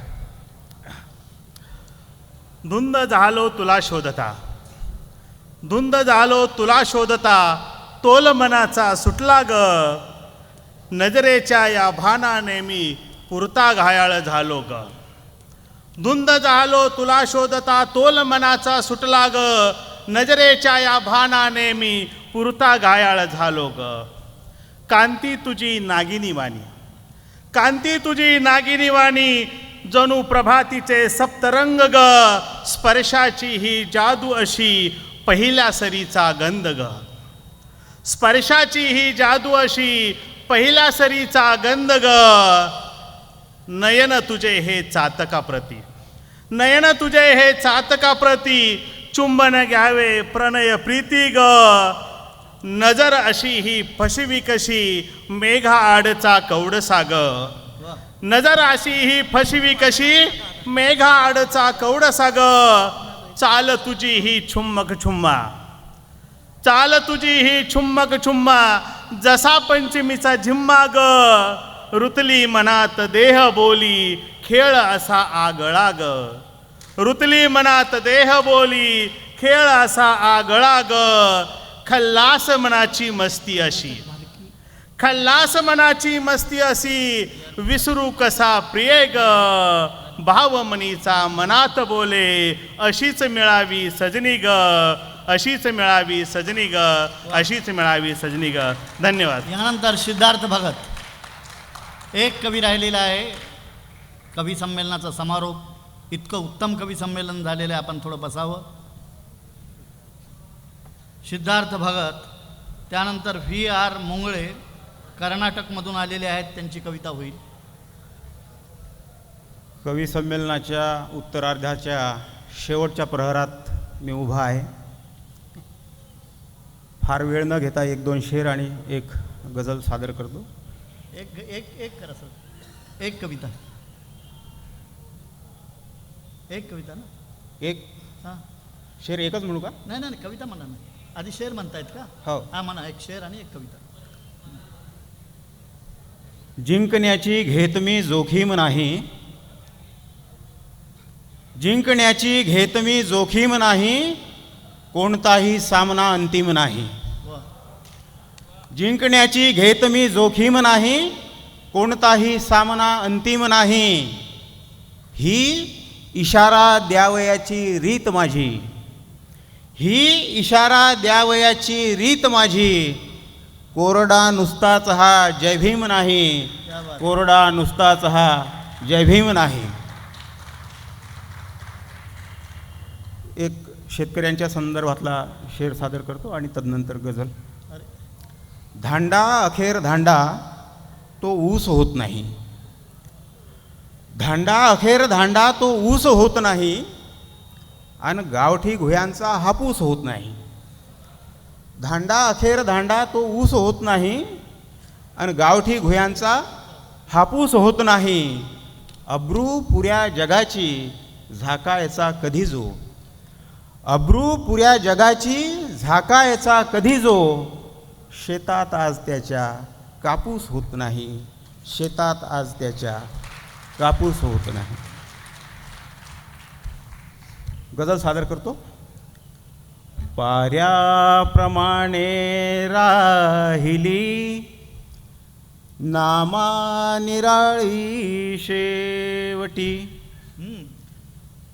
धुंद झालो तुला शोधता. धुंद झालो तुला शोधता तोल मनाचा सुटला ग. नजरेच्या या भानाने मी पुरता घायाळ झालो ग. धुंद झालो तुला शोधता तोल मनाचा सुटला ग. नजरेच्या या भानाने मी पुरता घायाळ झालो ग. कांती तुझी नागिनी वाणी. कांती तुझी नागिनी वाणी जणू प्रभातीचे सप्तरंग ग. स्पर्शाची ही जादू अशी पहिल्या सरीचा गंध ग. स्पर्शाची ही जादू अशी पहिल्या सरीचा गंध ग. नयन तुझे हे चातका प्रती. नयन तुझे हे चातका प्रती. चुंबन घ्यावे प्रणय प्रीती ग. नजर अशी ही फसवी कशी मेघा आडचा कवडसा ग. नजर अशी ही फसवी कशी मेघा आडचा कवडसा ग चाल तुझी ही छुम्मक छुम्मा चाल तुझी ही छुम्मक छुम्मा जसा पंचमीचा झिम्मा ग रुतली मनात देह बोली खेळ असा आगळा ग रुतली मनात देह बोली खेळ असा आगळा ग खल्लास मनाची मस्ती अशी खल्लास मनाची मस्ती अशी विसरू कसा प्रिय ग भावमनीचा मनात बोले अशीच मिळावी सजनी ग अशीच मिळावी सजनी ग अशीच मिळावी सजनी ग. धन्यवाद. यानंतर सिद्धार्थ भगत एक कवी राहिलेला आहे. कवी संमेलनाचा समारोप. इतकं उत्तम कवी संमेलन झालेलं आहे, आपण थोडं बसावं. सिद्धार्थ भगत, त्यानंतर VR मुंगळे कर्नाटकमधून आलेले आहेत, त्यांची कविता होईल. कवी संमेलनाच्या उत्तरार्धाच्या शेवटच्या प्रहरात मी उभा आहे. फार वेळ न घेता 1-2 शेर आणि एक गझल सादर करतो. एक करा सर. एक कविता ना. एक शेर एकच म्हणू का? नाही नाही, कविता म्हणा ना. आधी शेर म्हणतायत का? हो. हा म्हणा, एक शेर आणि एक कविता. जिंकण्याची घेत मी जोखीम नाही, जिंकण्याची घेत मी जोखीम नाही, कोणताही सामना अंतिम नाही. जिंकण्याची घेत मी जोखीम नाही, कोणताही सामना अंतिम नाही. ही इशारा द्यावयाची रीत माझी, ही इशारा द्यावयाची रीत माझी. कोरडा नुसताच हा जय भीम नाही, कोरडा नुसताच हा जय भीम नाही. एक शेतकऱ्यांच्या संदर्भातला शेर सादर करतो आणि तदनंतर गझल. धांडा अखेर धांडा तो ऊस होत नाही, धांडा अखेर धांडा तो ऊस होत नाही, आणि गावठी घोयांचा हापूस होत नाही. धांडा अखेर धांडा तो ऊस होत नाही, आणि गावठी घोयांचा हापूस होत नाही. अब्रू पुऱ्या जगाची झाकायचा कधी जो, अब्रू पुऱ्या जगाची झाकायचा कधी जो. शेतात आज त्याच्या कापूस होत नाही, शेतात आज त्याच्या कापूस होत नाही. गझल सादर करतो. पाऱ्याप्रमाणे राहिली नामा निराळी शेवटी,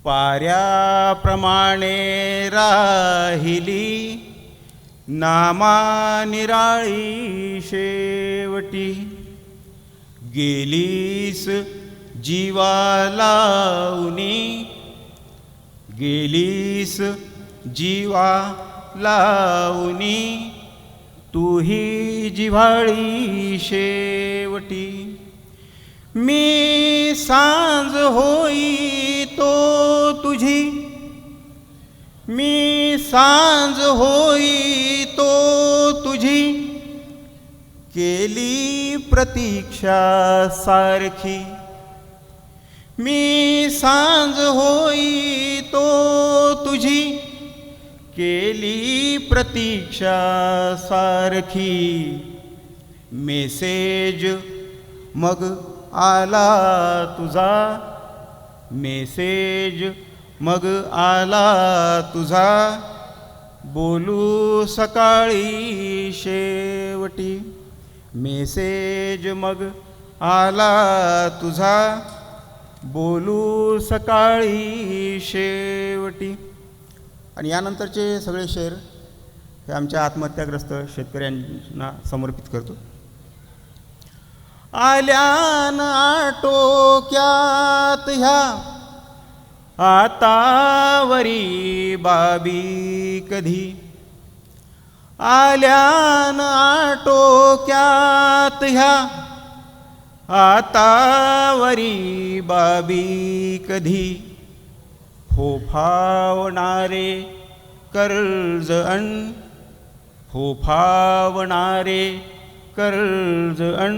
पाऱ्याप्रमाणे राहिली नामा निराळी शेवटी. गेलीस जीवा लावणी, गेलीस जीवा लावणी, तूही जिव्हाळी शेवटी. मी सांज होई तो तुझी, मी सांज होई तो तुझी, केली प्रतीक्षा सारखी. मी सांज होई तो तुझी, केली प्रतीक्षा सारखी. मेसेज मग आला तुझा, मेसेज मग आला तुझा, बोलू सकाळी शेवटी. मेसेज मग आला तुझा, बोलू सकाळी शेवटी. आणि यानंतरचे सगळे शेर हे आमच्या आत्महत्याग्रस्त शेतकऱ्यांना समर्पित करतो. आल्यान आटोक्यात ह्या आतावरी बाबी कधी, आल्यान आटोक्यात ह्या आतावरी बाबी कधी. फोफावणारे कर्ज अण, फोफावणारे कर्ज अण,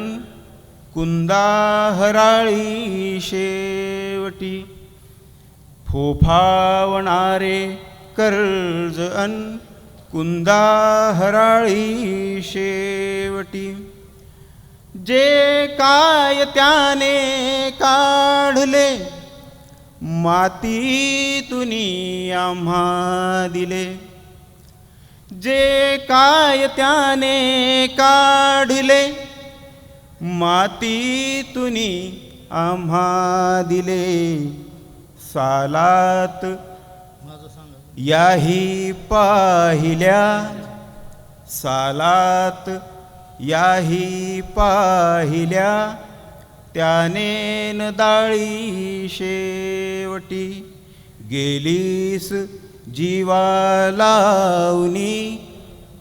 कुंदा हराळी शेवटी फोफावणारे कर्ज अन कुंदा हराळी शेवटी जे काय त्याने काढले मातीतुनी आम्हा दिले जे काय त्याने काढले मातीतुनी आम्हा दिले सालात याही पाहिल्या सालात याही पाहिल्या त्याने न दाळी शेवटी गेलीस जीवा लावणी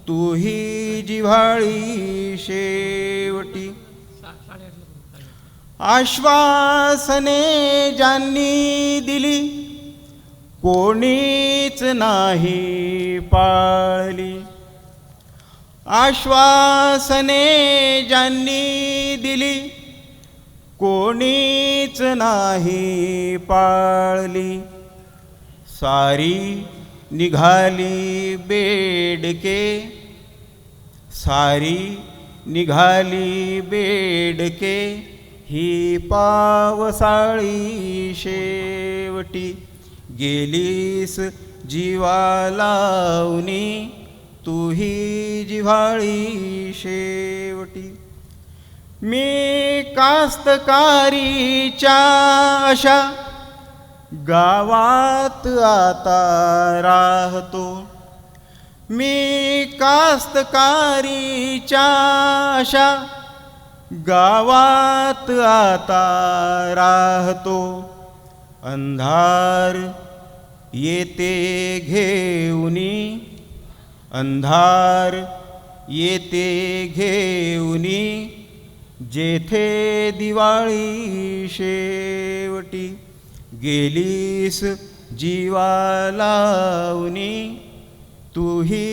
तूही जिव्हाळी शेवटी आश्वासने ज्यांनी दिली कोणीच नाही पाळली आश्वासने ज्यांनी दिली कोणीच नाही पाळली सारी निघाली बेडके सारी निघाली बेडके ही पावसाळी शेवटी गेलीस जीवा लावणी तूही जिव्हाळी शेवटी मी कास्तकारीच्या अशा गावात आता राहतो मी कास्तकारीच्या अशा गावात आता राहतो अंधार येते घेऊनी अंधार येते घेऊनी जेथे दिवाळी शेवटी गेलीस जीवा लावणी तूही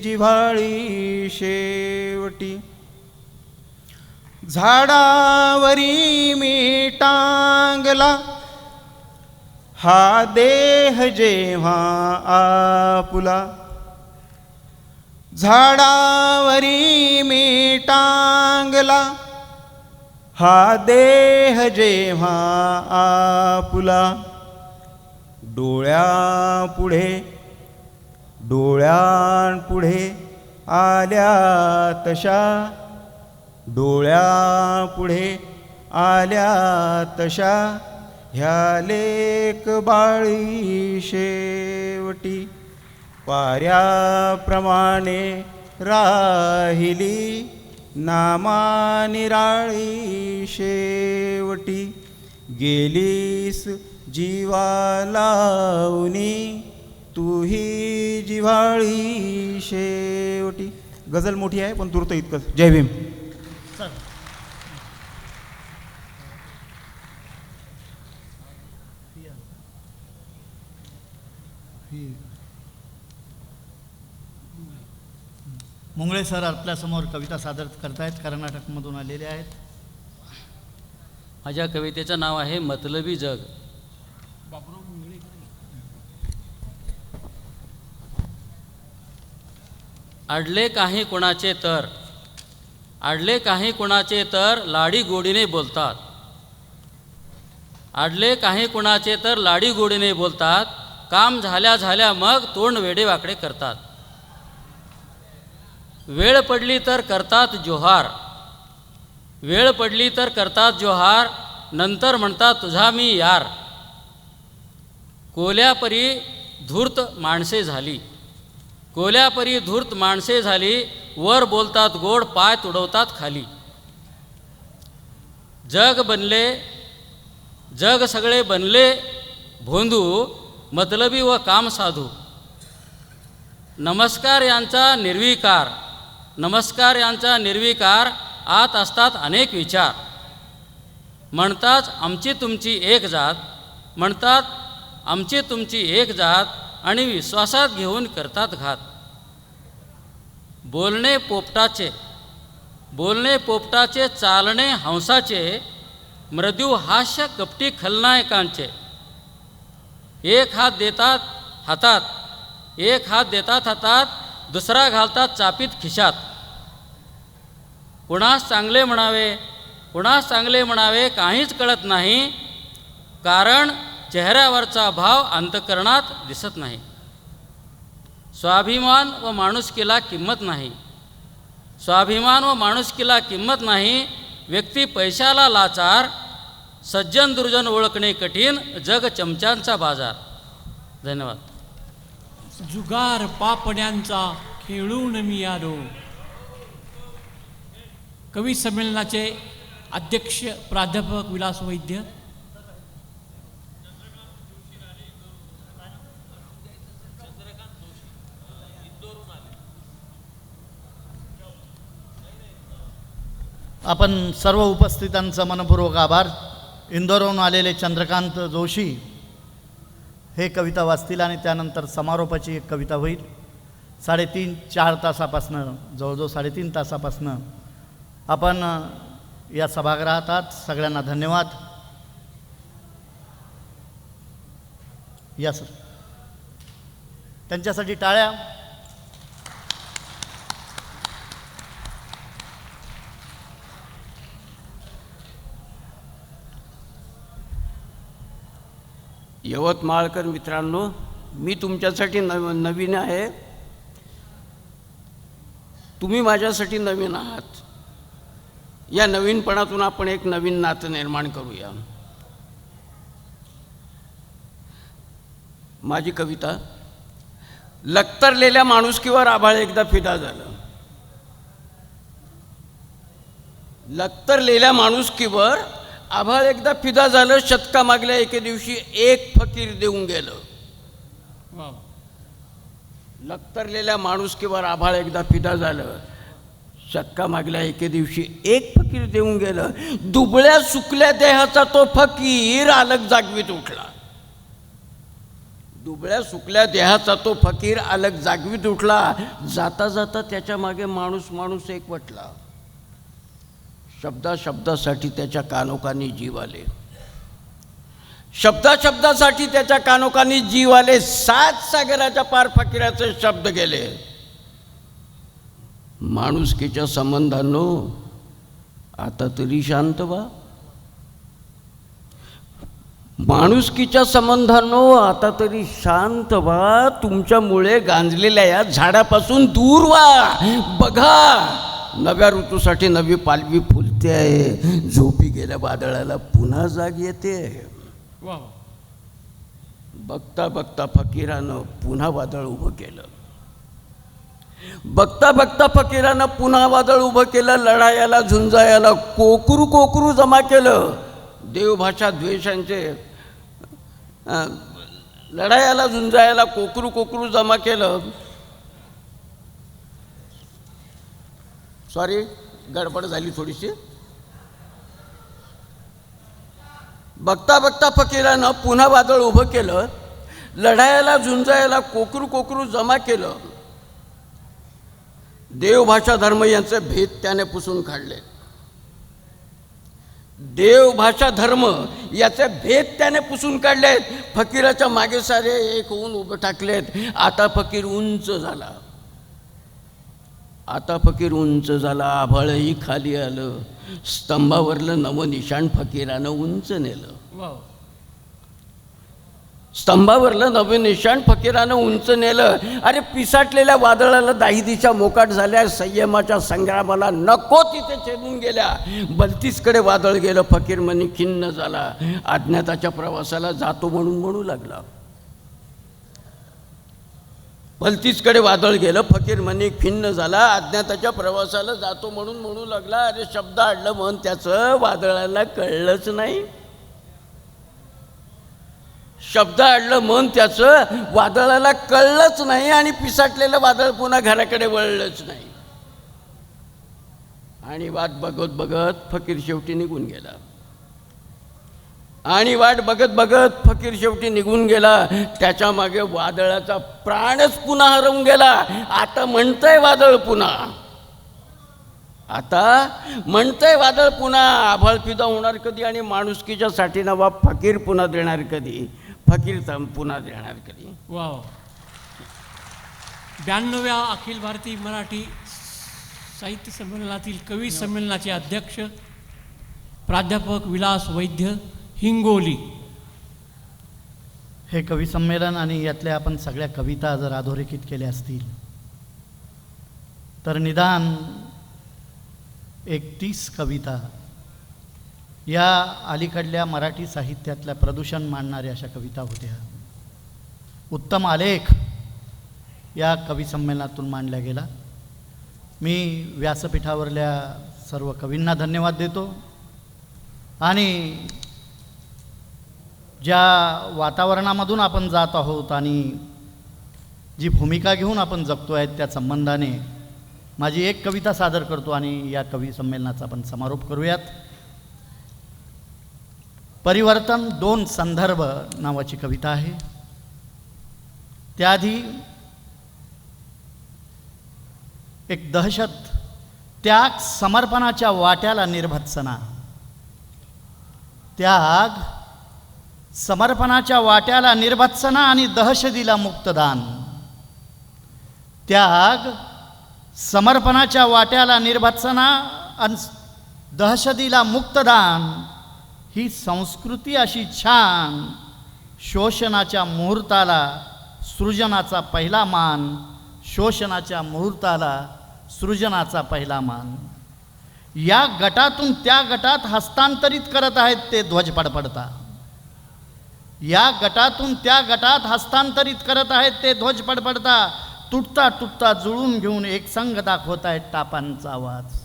जिव्हाळी शेवटी झाडावरी मी टांगला हा देह जेव्हा आपुला झाडावरी मी टांगला हा देह जेव्हा आपुला डोळ्यांपुढे आल्या तशा डोळ्यापुढे आल्या तशा ह्या लेक बाळी शेवटी पाऱ्याप्रमाणे राहिली नामानिराळी शेवटी गेलीस जीवा लावणी तूही जिव्हाळी शेवटी. गझल मोठी आहे पण तुरतं इतकंच. जय भीम. मुंगळे सर आपल्यासमोर कविता सादर करतायत. कर्नाटकमधून आलेले आहेत. माझ्या कवितेचं नाव आहे मतलबी जग. अडले काही कोणाचे तर अडले काही कोणाचे तर लाडी गोडीने बोलतात. अडले काही कोणाचे तर लाडी गोडीने बोलतात. काम झाल्या झाल्या मग तोंड वेडेवाकडे करतात. वेळ पडली तर करतात जोहार. वेळ पडली तर करतात जोहार. नंतर म्हणतात तुझा मी यार. कोल्यापरी धूर्त माणसे झाली. कोल्यापरी धूर्त माणसे झाली. वर बोलतात गोड पाय तुडवतात खाली. जग बनले जग सगळे बनले भोंदू मतलबी व काम साधू. नमस्कार यांचा निर्विकार नमस्कार यांचा निर्विकार. आत असतात अनेक विचार. म्हणतात आमची तुमची एक जात. म्हणतात आमची तुमची एक जात. आणि विश्वासात घेऊन करतात घात. बोलणे पोपटाचे बोलणे पोपटाचे, चालणे हंसाचे, मृदू हास्य कपटी खलनायकांचे. एक हात देतात हातात, दुसरा घालतात चापीत खिशात. कुणास चांगले म्हणावे काहीच कळत नाही, कारण चेहऱ्यावरचा भाव अंतःकरणात दिसत नाही. स्वाभिमान व माणुसकीला किंमत नाही, व्यक्ती पैशाला लाचार, सज्जन दुर्जन ओळखणे कठीण, जग चमच्यांचा बाजार. धन्यवाद. जुगार पापण्यांचा खेळून मी आलो. कवी संमेलनाचे अध्यक्ष प्राध्यापक विलास वैद्य. आपण सर्व उपस्थितांचा मनपूर्वक आभार. इंदोरहून आलेले चंद्रकांत जोशी हे कविता वाचतील आणि त्यानंतर समारोपाची एक कविता होईल. 3.5-4 तासापासनं, जवळजवळ 3.5 तासापासनं आपण या सभागृहात आहात. सगळ्यांना धन्यवाद. या सर, त्यांच्यासाठी टाळ्या. यवतमाळकर मित्रांनो, मी तुमच्यासाठी नवीन आहे, तुम्ही माझ्यासाठी नवीन आहात. या नवीनपणातून आपण एक नवीन नातं निर्माण करूया. माझी कविता. लक्तरलेल्या माणुसकीवर आभाळ एकदा फिदा झालं. लक्तरलेल्या माणुसकीवर आभाळ एकदा फिदा झालं. शतकामागल्या एके दिवशी एक फकीर देऊन गेलं. लक्तरलेल्या माणुसकीवर आभाळ एकदा फिदा झालं. शतकामागल्या एके दिवशी एक फकीर देऊन गेलं. दुबळ्या सुकल्या देहाचा तो फकीर अलग जागवीत उठला. दुबळ्या सुकल्या देहाचा तो फकीर अलग जागवीत उठला. जाता जाता त्याच्या मागे माणूस एकवटला. शब्दासाठी त्याच्या कानोकानी जीव आले. शब्दासाठी त्याच्या कानोकानी जीव आले. 7 सागराच्या पार फकीराचे शब्द गेले. माणुसकीच्या संबंधांनो आता तरी शांत व्हा. माणुसकीच्या संबंधांनो आता तरी शांत व्हा. तुमच्यामुळे गांजलेल्या या झाडापासून दूर व्हा. बघा, नव्या ऋतूसाठी नवी पालवी फुलते आहे. झोपी गेल्या वादळाला पुन्हा जाग येते. बघता बघता फकीरानं पुन्हा वादळ उभं केलं. फकीरानं पुन्हा वादळ उभं केलं. लढायाला झुंजायाला कोकरू जमा केलं. देवभाषा द्वेषांचे लढायाला झुंजायाला कोकरू जमा केलं. सॉरी, गडबड झाली थोडीशी. बघता फकीरानं पुन्हा वादळ उभं केलं. लढायाला झुंजायला कोकरू जमा केलं. देवभाषा धर्म यांचे भेद त्याने पुसून काढले. देवभाषा धर्म याचे भेद त्याने पुसून काढलेत. फकीराच्या मागे सारे एक होऊन उभं टाकलेत. आता फकीर उंच झाला. आभाळही खाली आलं. स्तंभावरलं नवनिशाण फकीरानं उंच नेलं. अरे पिसाटलेल्या वादळाला 10 दिशा मोकाट झाल्या. संयमाच्या संग्रामाला नको तिथे छेदून गेल्या. बलतीसकडे वादळ गेलं. फकीर मनी खिन्न झाला. अज्ञाताच्या प्रवासाला जातो म्हणून म्हणू लागला. भलतीचकडे वादळ गेलं. फकीर मनी खिन्न झाला. अज्ञाताच्या प्रवासाला जातो म्हणून म्हणू लागला. अरे शब्द अडलं मन त्याचं, वादळाला कळलंच नाही. शब्द अडलं मन त्याचं, वादळाला कळलंच नाही. आणि पिसाटलेलं वादळ पुन्हा घराकडे वळलंच नाही. आणि वाट बघत बघत फकीर शेवटी निघून गेला. त्याच्या मागे वादळाचा प्राणच पुन्हा हरवून गेला. आता म्हणतंय वादळ पुन्हा, आता म्हणतंय वादळ पुन्हा आभाळ फिदा होणार कधी आणि माणुसकीच्या साठी नवा फकीर पुन्हा देणार कधी, फकीर पुन्हा देणार कधी. वा 92व्या अखिल भारतीय मराठी साहित्य संमेलनातील कवी संमेलनाचे अध्यक्ष प्राध्यापक विलास वैद्य, हिंगोली. हे कवी संमेलन आणि यातल्या आपण सगळ्या कविता जर अधोरेखित केल्या असतील तर निदान 31 कविता या अलीकडल्या मराठी साहित्यातल्या प्रदूषण मांडणाऱ्या अशा कविता होत्या. उत्तम आलेख या कवी संमेलनातून मांडला गेला. मी व्यासपीठावरल्या सर्व कवींना धन्यवाद देतो आणि ज्या वातावरणामधून आपण जात आहोत आणि जी भूमिका घेऊन आपण जगतो आहे त्या संबंधाने माझी एक कविता सादर करतो आणि या कवी संमेलनाचा आपण समारोप करूयात. परिवर्तन 2 संदर्भ नावाची कविता आहे. त्याआधी एक दहशत, त्याग समर्पणाच्या वाट्याला निर्भत्सना. त्याग समर्पणाच्या वाट्याला निर्भत्सना आणि दहशतीला मुक्तदान. त्याग समर्पणाच्या वाट्याला निर्भत्सना आणि दहशतीला मुक्तदान ही संस्कृती अशी छान. शोषणाच्या मुहूर्ताला सृजनाचा पहिला मान. शोषणाच्या मुहूर्ताला सृजनाचा पहिला मान. या गटातून त्या गटात हस्तांतरित करत आहेत ते ध्वज पडपडता. या गटातून त्या गटात हस्तांतरित करत आहेत ते ध्वज पडपडता. तुटता तुटता जुळून घेऊन एक संघ दाखवत आहेत टापांचा आवाज.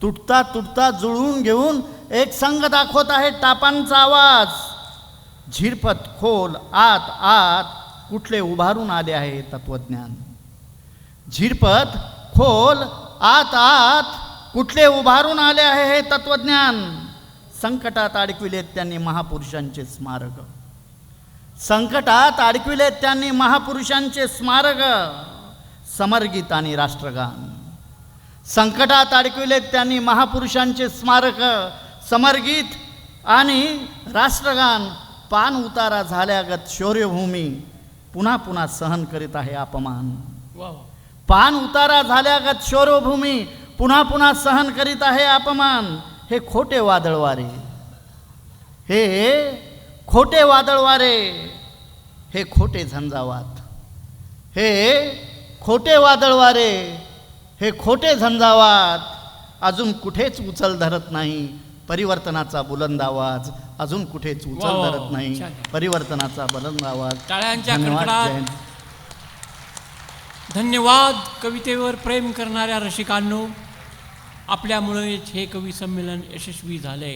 तुटता तुटता जुळून घेऊन एक संघ दाखवत आहेत टापांचा आवाज. झिरपत खोल आत आत कुठले उभारून आले आहे तत्वज्ञान. झिरपत खोल आत आत कुठले उभारून आले आहे हे तत्वज्ञान. संकटात अडकविलेत त्यांनी महापुरुषांचे स्मारक. संकटात अडकविलेत त्यांनी महापुरुषांचे स्मारक. समरगीत आणि राष्ट्रगान. संकटात अडकविलेत त्यांनी महापुरुषांचे स्मारक. समरगीत आणि राष्ट्रगान. पान उतारा झाल्यागत शौर्यभूमी पुन्हा पुन्हा सहन करीत आहे अपमान. पान उतारा झाल्यागत शौर्यभूमी पुन्हा पुन्हा सहन करीत आहे अपमान. हे खोटे वादळवारे, हे खोटे वादळवारे, हे खोटे झंझावात. हे खोटे वादळवारे, हे खोटे झंझावात. अजून कुठेच उचल धरत नाही परिवर्तनाचा बुलंद आवाज. अजून कुठेच उचल धरत नाही परिवर्तनाचा बुलंद आवाज. टाळ्यांच्या कडकडाट. धन्यवाद. कवितेवर प्रेम करणाऱ्या रसिकांनो, आपल्यामुळे हे कवी संमेलन यशस्वी झाले.